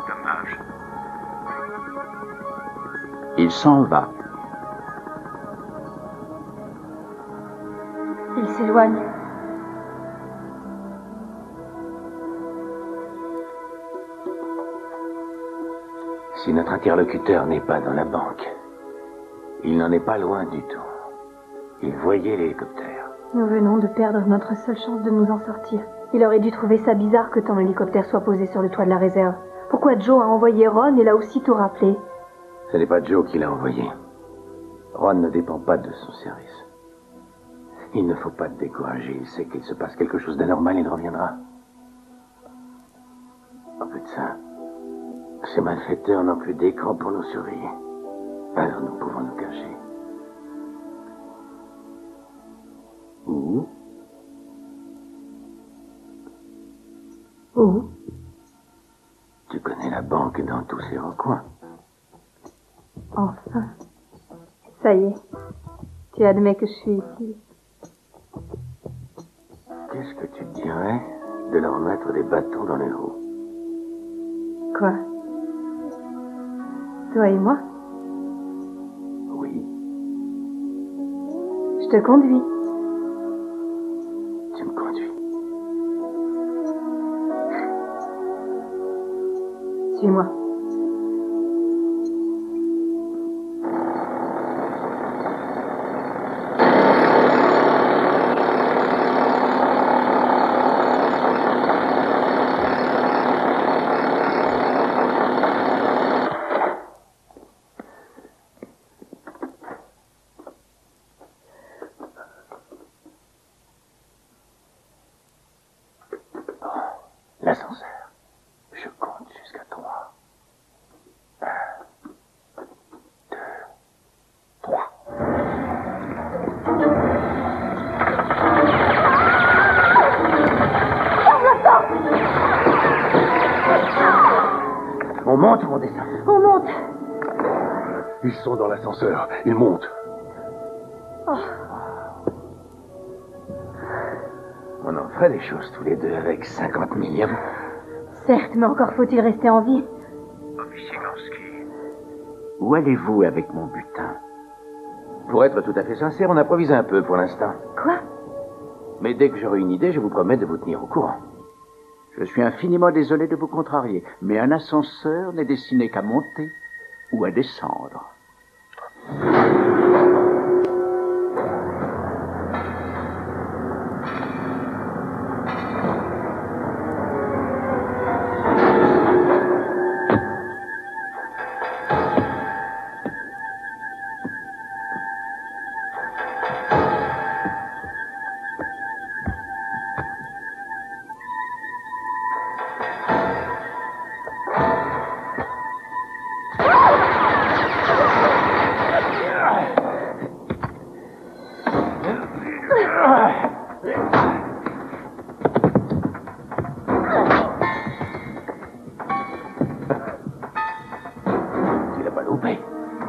Dommage. Il s'en va. Il s'éloigne. Si notre interlocuteur n'est pas dans la banque, il n'en est pas loin du tout. Il voyait l'hélicoptère. Nous venons de perdre notre seule chance de nous en sortir. Il aurait dû trouver ça bizarre que ton hélicoptère soit posé sur le toit de la réserve. Pourquoi Joe a envoyé Ron et l'a aussitôt rappelé? Ce n'est pas Joe qui l'a envoyé. Ron ne dépend pas de son service. Il ne faut pas te décourager. Il sait qu'il se passe quelque chose d'anormal, il reviendra. En plus de ça, ces malfaiteurs n'ont plus d'écran pour nous surveiller. Alors nous pouvons nous cacher. Où? Où? Tu connais la banque dans tous ses recoins. Enfin. Ça y est. Tu admets que je suis utile. de leur mettre des bâtons dans les roues. Quoi? Toi et moi? Oui. Je te conduis. Tu me conduis. Suis-moi. L'ascenseur. Je compte jusqu'à 3. 1, 2, 3. On monte ou on descend? On monte. Ils sont dans l'ascenseur. Ils montent. Oh. On en ferait des choses tous les deux avec 50 millions. Certes, mais encore faut-il rester en vie. Officier Gorski, où allez-vous avec mon butin? Pour être tout à fait sincère, on improvise un peu pour l'instant. Quoi? Mais dès que j'aurai une idée, je vous promets de vous tenir au courant. Je suis infiniment désolé de vous contrarier, mais un ascenseur n'est destiné qu'à monter ou à descendre.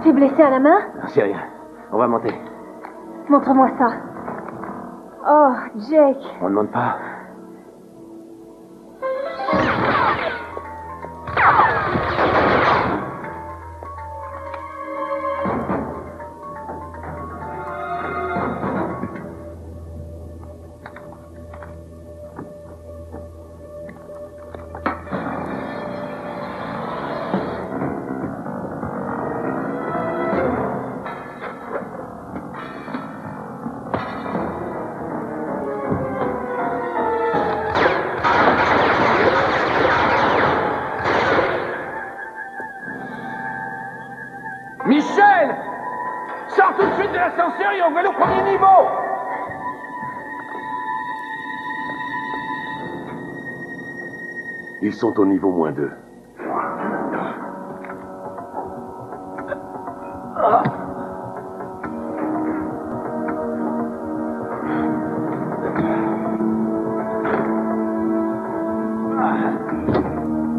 T'es blessé à la main? Non, c'est rien. On va monter. Montre-moi ça. Oh, Jake. On ne monte pas. Michel! Sors tout de suite de l'ascenseur et on va au premier niveau! Ils sont au niveau -2.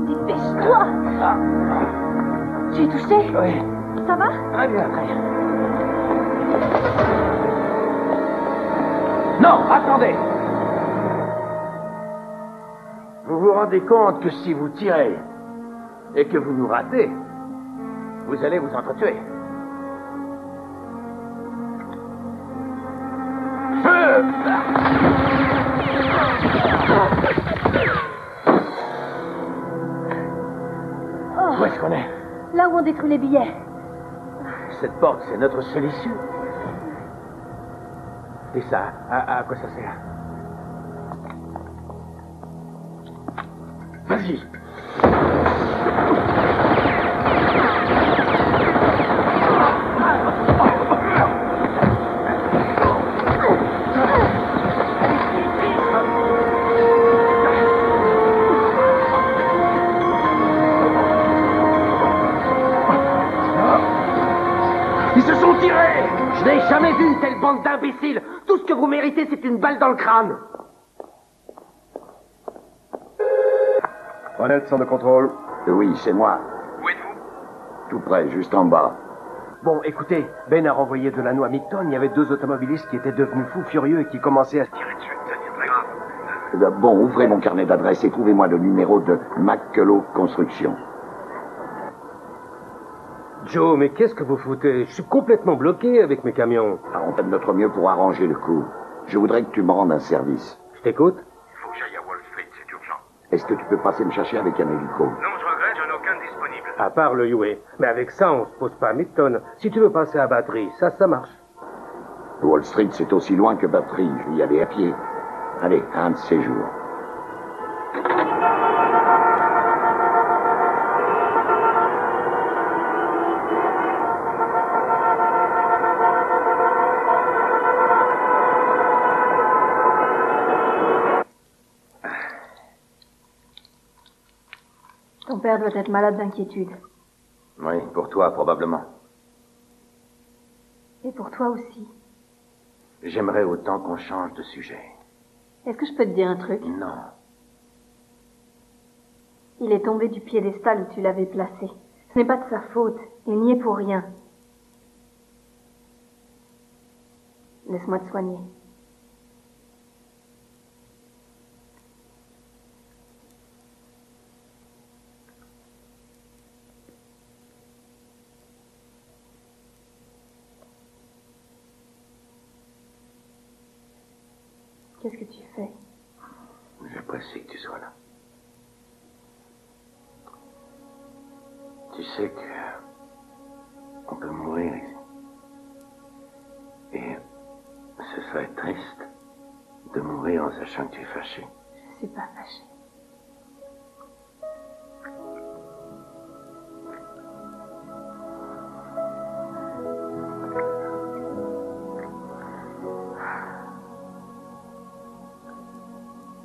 Dépêche-toi! Tu es touché? Oui. Ça va? Très bien, très bien. Non, attendez! Vous vous rendez compte que si vous tirez et que vous nous ratez, vous allez vous entretuer. Feu! Oh. Où est-ce qu'on est? Là où on détruit les billets. Cette porte, c'est notre seule issue. Et ça, à quoi ça sert? Vas-y. Ils se sont tirés! Je n'ai jamais vu une telle bande d'imbéciles! Tout ce que vous méritez, c'est une balle dans le crâne! Ronald, centre de contrôle. Oui, c'est moi. Où êtes-vous? Tout près, juste en bas. Bon, écoutez, Ben a renvoyé de l'anneau à Midtown. Il y avait 2 automobilistes qui étaient devenus fous furieux et qui commençaient à se tirer dessus. Ça devient très grave. Bon, ouvrez mon carnet d'adresse et trouvez-moi le numéro de McCullough Construction. Joe, mais qu'est-ce que vous foutez? Je suis complètement bloqué avec mes camions. Ah, on fait de notre mieux pour arranger le coup. Je voudrais que tu me rendes un service. Je t'écoute. Il faut que j'aille à Wall Street, c'est urgent. Est-ce que tu peux passer me chercher avec un hélico? Non, je regrette, j'en ai aucun disponible. À part le UA. Mais avec ça, on se pose pas 1000 tonnes. Si tu veux passer à batterie, ça marche. Wall Street, c'est aussi loin que Batterie. Je vais y aller à pied. Allez, un de ces jours. Ton père doit être malade d'inquiétude. Oui, pour toi, probablement. Et pour toi aussi. J'aimerais autant qu'on change de sujet. Est-ce que je peux te dire un truc? Non. Il est tombé du piédestal où tu l'avais placé. Ce n'est pas de sa faute. Il n'y est pour rien. Laisse-moi te soigner. Qu'est-ce que tu fais? J'apprécie que tu sois là. Tu sais que on peut mourir ici. Et ce serait triste de mourir en sachant que tu es fâché. Je suis pas fâchée.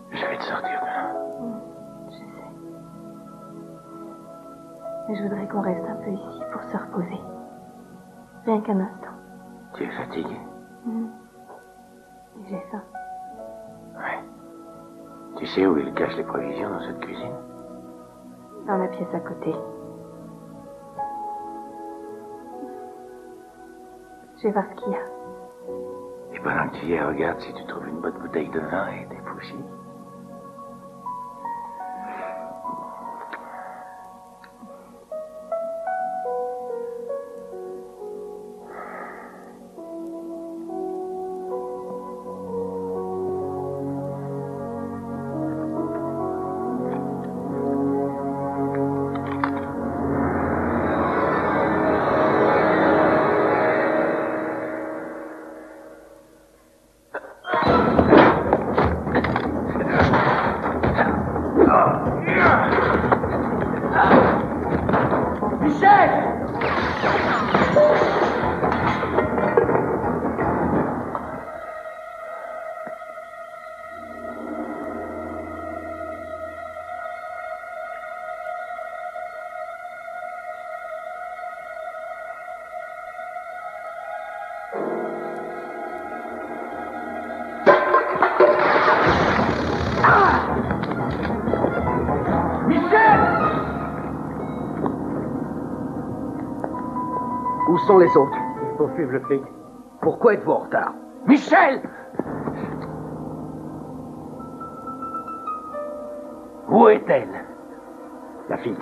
Je vais te sortir de là. Je sais. Mais je voudrais qu'on reste un peu ici pour se reposer. Rien qu'un instant. Tu es fatigué? Et j'ai faim. Oui. Tu sais où il cache les provisions dans cette cuisine? Dans la pièce à côté. Je vais voir ce qu'il y a. Et pendant que tu y es, regarde si tu trouves une bonne bouteille de vin et des bougies. Où sont les autres? Ils poursuivent le flic. Pourquoi êtes-vous en retard? Michel! Où est-elle? La fille.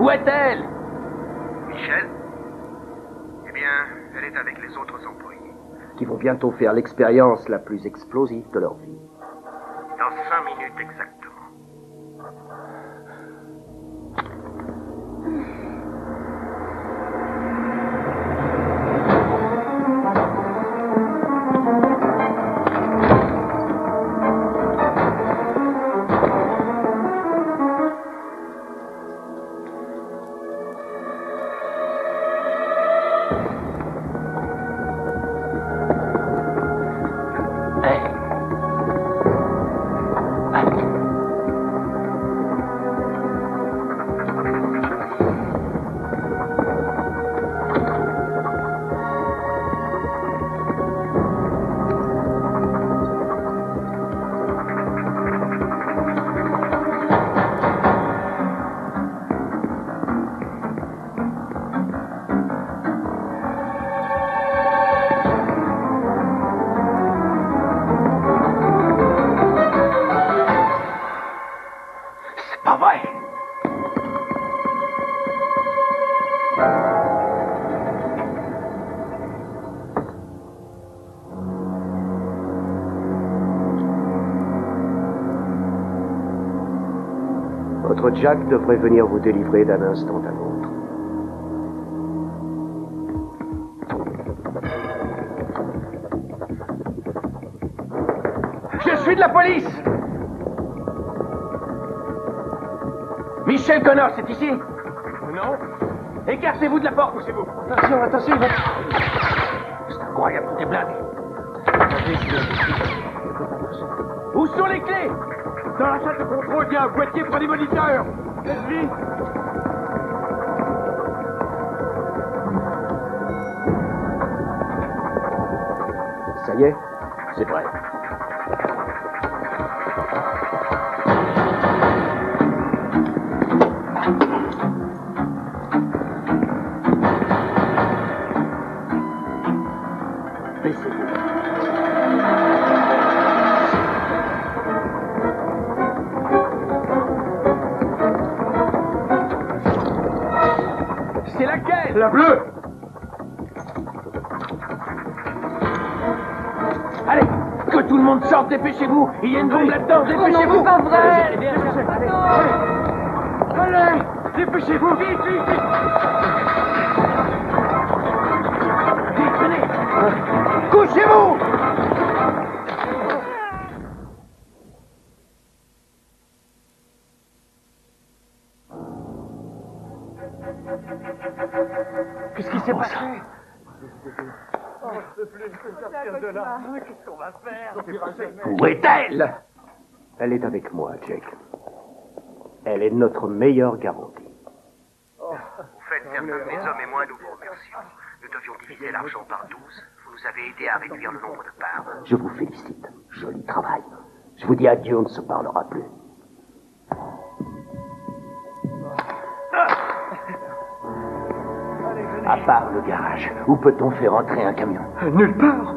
Où est-elle? Michel? Eh bien, elle est avec les autres employés. Qui vont bientôt faire l'expérience la plus explosive de leur vie. Dans 5 minutes exactement. Votre Jack devrait venir vous délivrer d'un instant à l'autre. Je suis de la police! Michel Connor, c'est ici? Non. Écartez-vous de la porte, poussez-vous. Attention, attention, il va... C'est incroyable, tout est blindé. Où sont les clés? Dans la salle de contrôle, il y a un boîtier pour des moniteurs. Leslie. Ça y est? C'est vrai. C'est laquelle? La bleue! Allez, que tout le monde sorte, dépêchez-vous. Il y a une bombe là-dedans, dépêchez-vous. c'est pas vrai. Allez, dépêchez-vous, vite, vite, vite. Vite, venez. Couchez-vous. Qu'est-ce qui s'est passé? Qu'est-ce qu'on va faire? Où est-elle? Elle est avec moi, Jack. Elle est notre meilleure garantie. Vous faites certains de mes hommes et moi, nous vous remercions. Nous devions diviser l'argent par 12. Vous nous avez aidés à réduire le nombre de parts. Je vous félicite. Joli travail. Je vous dis adieu, on ne se parlera plus. À part le garage, où peut-on faire entrer un camion? Nulle part.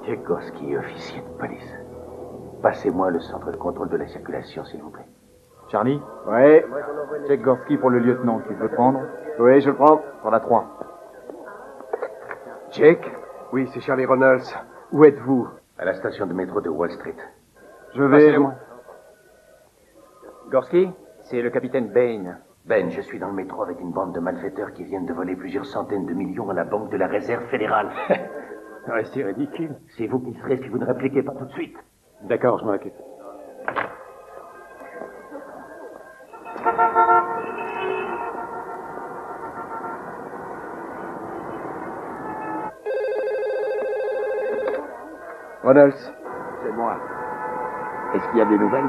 Tchaikovsky, officier de police. Passez-moi le centre de contrôle de la circulation, s'il vous plaît. Charlie? Ouais. Check Gorski pour le lieutenant. Tu veux le prendre? Oui, je le prends. Sur la 3. Jake? Oui, c'est Charlie Reynolds. Où êtes-vous? À la station de métro de Wall Street. Je vais... Gorski, c'est le capitaine Bain. Ben, je suis dans le métro avec une bande de malfaiteurs qui viennent de voler plusieurs centaines de millions à la Banque de la Réserve fédérale. Ouais, c'est ridicule. C'est vous qui serez si vous ne répliquez pas tout de suite. D'accord, je m'en occupe. Reynolds. C'est moi. Est-ce qu'il y a des nouvelles?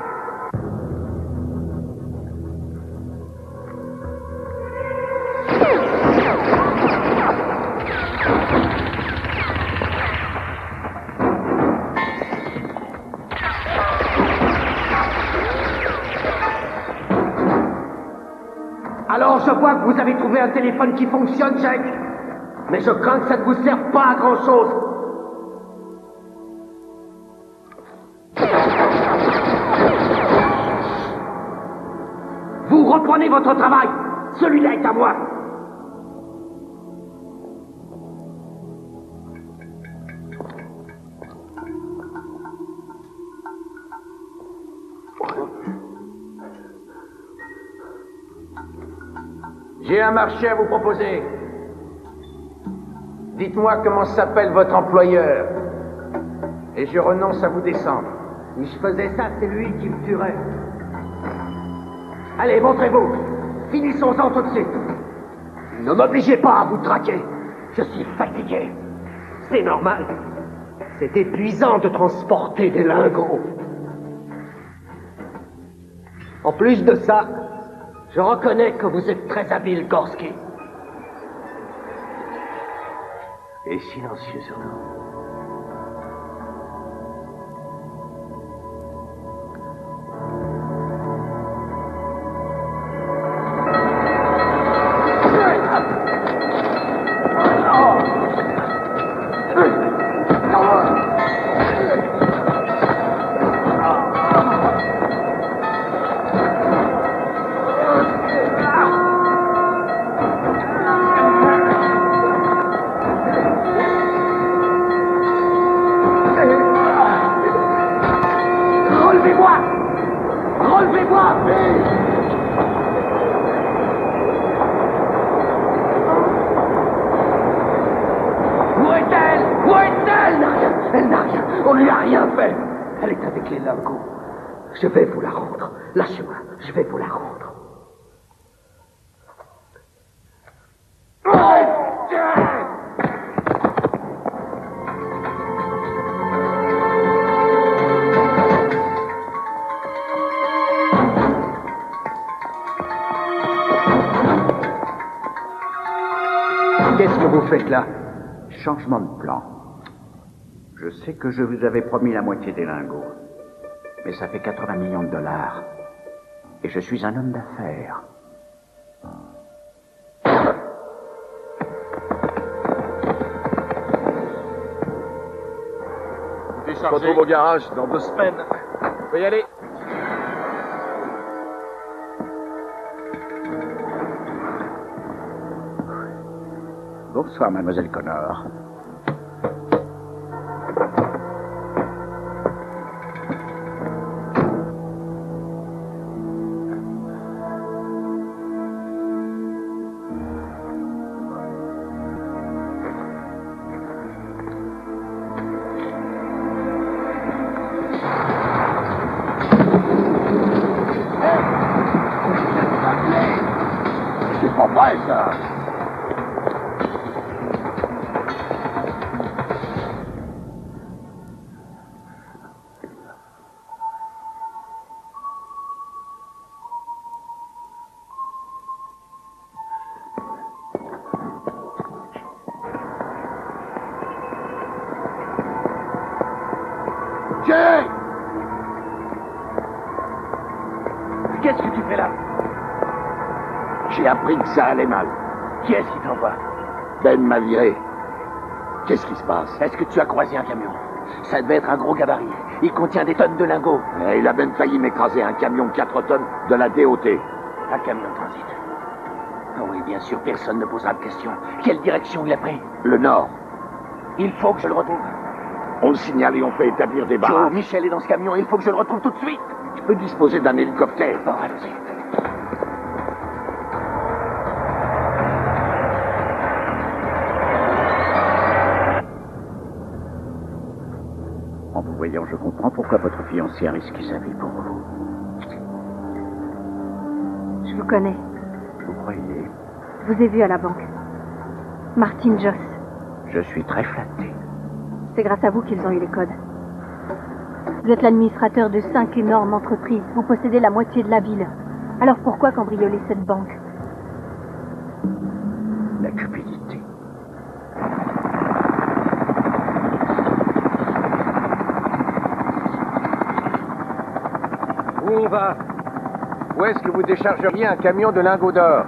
Alors, je vois que vous avez trouvé un téléphone qui fonctionne, Jack. Mais je crains que ça ne vous serve pas à grand-chose. Vous reprenez votre travail. Celui-là est à moi. J'ai un marché à vous proposer. Dites-moi comment s'appelle votre employeur. Et je renonce à vous descendre. Si je faisais ça, c'est lui qui me tuerait. Allez, montrez-vous. Finissons-en tout de suite. Ne m'obligez pas à vous traquer. Je suis fatigué. C'est normal. C'est épuisant de transporter des lingots. En plus de ça, je reconnais que vous êtes très habile, Gorski. Et silencieux surtout. Je vais vous la rendre. Lâchez-moi, je vais vous la rendre. Qu'est-ce que vous faites là? Changement de plan. Je sais que je vous avais promis la moitié des lingots. Mais ça fait 80 millions de dollars. Et je suis un homme d'affaires. On se retrouve au garage dans 2 semaines. On peut y aller. Bonsoir, mademoiselle Connor. C'est pas vrai, ça. Jake! Qu'est-ce que tu fais là? J'ai appris que ça allait mal. Qui est-ce qui t'envoie? Ben m'a viré. Qu'est-ce qui se passe? Est-ce que tu as croisé un camion? Ça devait être un gros gabarit. Il contient des tonnes de lingots. Et il a même failli m'écraser un camion de 4 tonnes de la DOT. Un camion de transit. Ah oui, bien sûr, personne ne posera de questions. Quelle direction il a pris? Le nord. Il faut que je le retrouve. On le signale et on fait établir des Joe, barrages. Michel est dans ce camion, il faut que je le retrouve tout de suite. Je peux disposer d'un hélicoptère. Bon, allons-y. En vous voyant, je comprends pourquoi votre fiancé a risqué sa vie pour vous. Je vous connais. Vous croyez? Je vous ai vu à la banque. Martin Joss. Je suis très flatté. C'est grâce à vous qu'ils ont eu les codes. Vous êtes l'administrateur de 5 énormes entreprises. Vous possédez la moitié de la ville. Alors pourquoi cambrioler cette banque? La cupidité. Où on va? Où est-ce que vous déchargeriez un camion de lingots d'or?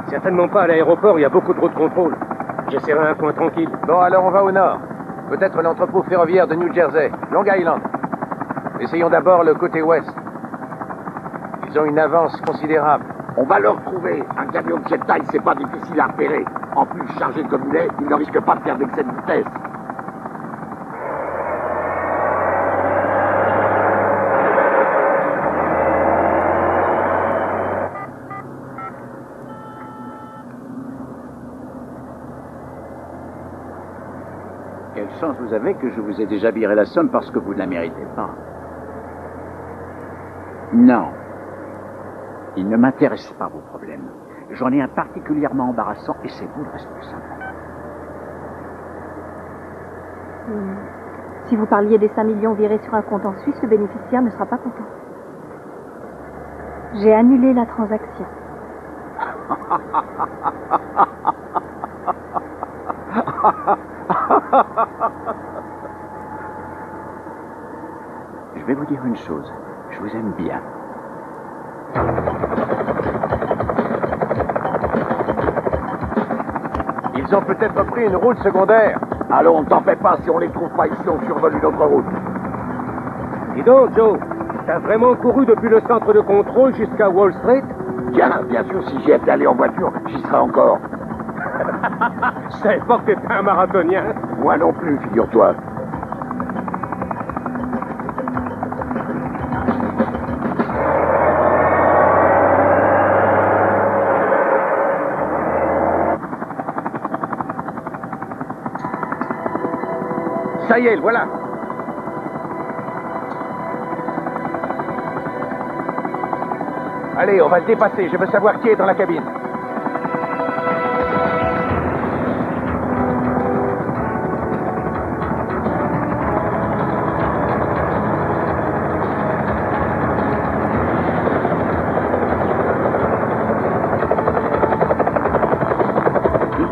Certainement pas à l'aéroport, il y a beaucoup trop de contrôle. J'essaierai un coin tranquille. Bon, alors on va au nord. Peut-être l'entrepôt ferroviaire de New Jersey, Long Island. Essayons d'abord le côté ouest. Ils ont une avance considérable. On va le retrouver. Un camion de cette taille, c'est pas difficile à repérer. En plus, chargé comme il est, il ne risque pas de faire d'excès de vitesse. Quelle chance vous avez que je vous ai déjà viré la somme parce que vous ne la méritez pas. Non. Il ne m'intéresse pas vos problèmes. J'en ai un particulièrement embarrassant et c'est vous le responsable. Si vous parliez des 5 millions virés sur un compte en Suisse, le bénéficiaire ne sera pas content. J'ai annulé la transaction. Je vais vous dire une chose. Je vous aime bien. Ils ont peut-être pris une route secondaire. Allons, t'en fais pas, si on les trouve pas ici, on survole une autre route. Dis donc, Joe, t'as vraiment couru depuis le centre de contrôle jusqu'à Wall Street? Tiens, bien sûr, si j'y étais allé en voiture, j'y serais encore. Je savais pas que t'étais un marathonien. Moi non plus, figure-toi. Ça y est, le voilà. Allez, on va le dépasser. Je veux savoir qui est dans la cabine.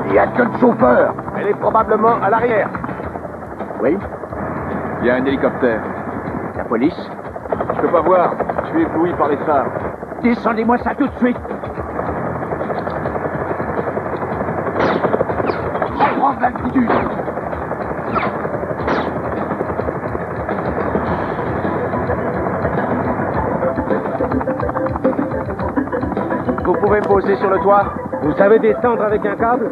Il n'y a que le chauffeur. Elle est probablement à l'arrière. Oui? Il y a un hélicoptère. La police? Je peux pas voir. Je suis ébloui par les phares. Descendez-moi ça tout de suite. Prends l'altitude. Vous pouvez me poser sur le toit? Vous savez descendre avec un câble?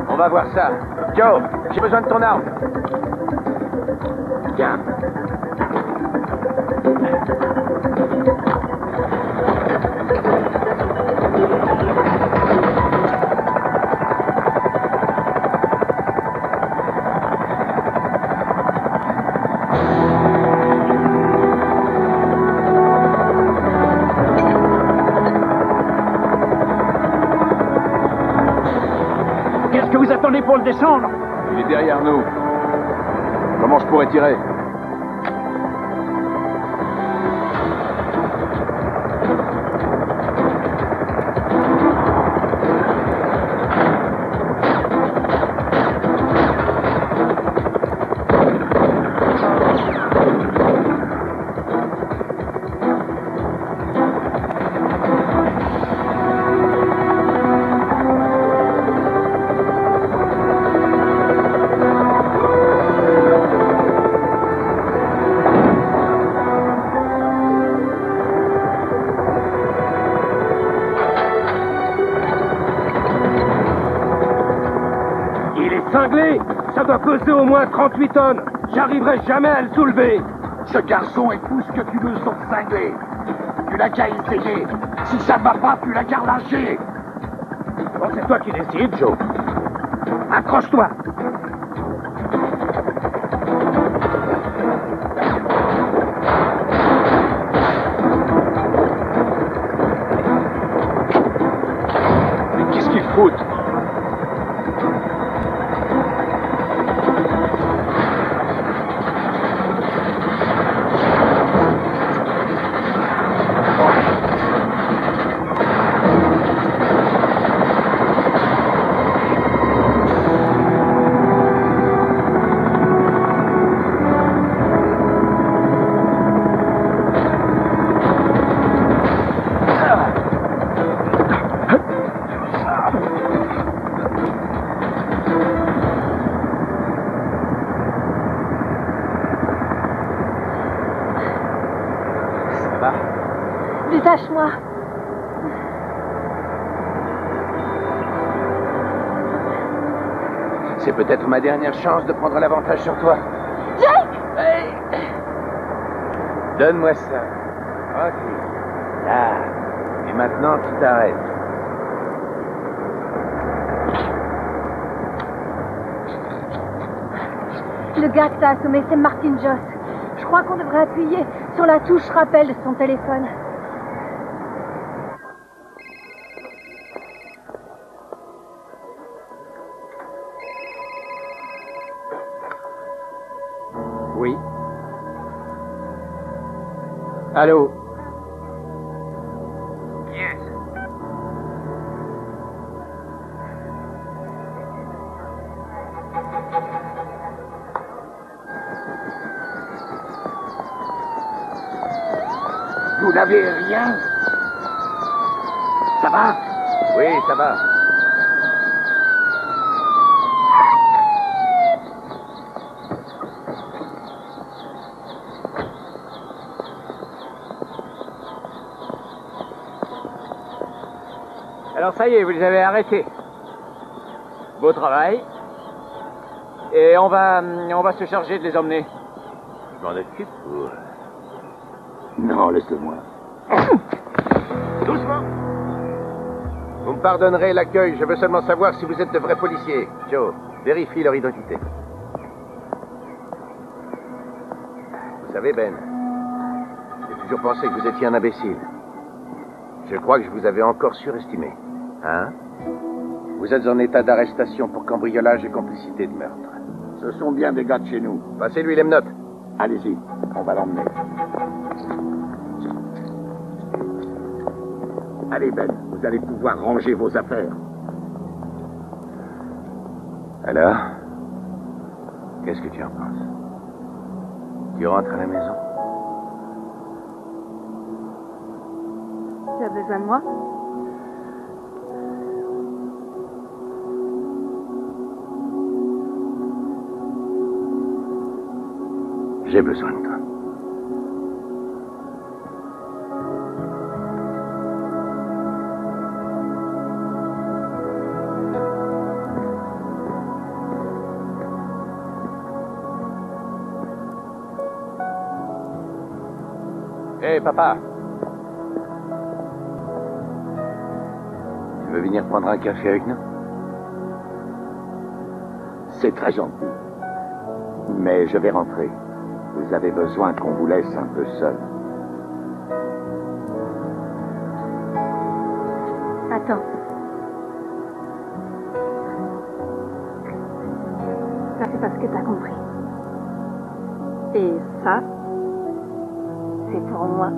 On va voir ça. Joe, j'ai besoin de ton arme. Tiens. Qu'est-ce que vous attendez pour le descendre? Il est derrière nous. Comment je pourrais tirer? ça doit peser au moins 38 tonnes. J'arriverai jamais à le soulever. Ce garçon est tout ce que tu veux, sauf cinglé. Tu l'as qu'à essayer. Si ça ne va pas, tu l'as qu'à lâcher. Bon, c'est toi qui décides, Joe. Accroche-toi. Mais qu'est-ce qu'ils foutent? Détache-moi. C'est peut-être ma dernière chance de prendre l'avantage sur toi. Jake! Hey! Donne-moi ça. Ok. Là. Et maintenant, tu t'arrêtes. Le gars que t'as assommé, c'est Martin Joss. Je crois qu'on devrait appuyer sur la touche rappel de son téléphone. Oui. Allô? Yes. Vous n'avez rien? Ça va? Oui, ça va. Alors ça y est, vous les avez arrêtés. Beau travail. Et on va se charger de les emmener. Je m'en occupe ou... Non, laisse-le-moi. Doucement. Vous me pardonnerez l'accueil, je veux seulement savoir si vous êtes de vrais policiers. Joe, vérifie leur identité. Vous savez, Ben, j'ai toujours pensé que vous étiez un imbécile. Je crois que je vous avais encore surestimé. Hein? Vous êtes en état d'arrestation pour cambriolage et complicité de meurtre. Ce sont bien des gars de chez nous. Passez-lui les menottes. Allez-y, on va l'emmener. Allez, Ben, vous allez pouvoir ranger vos affaires. Alors? Qu'est-ce que tu en penses? Tu rentres à la maison? Tu as besoin de moi? J'ai besoin de toi. Hé, papa. Tu veux venir prendre un café avec nous? C'est très gentil. Mais je vais rentrer. Vous avez besoin qu'on vous laisse un peu seul. Attends. Ça, c'est parce que t'as compris. Et ça, c'est pour moi.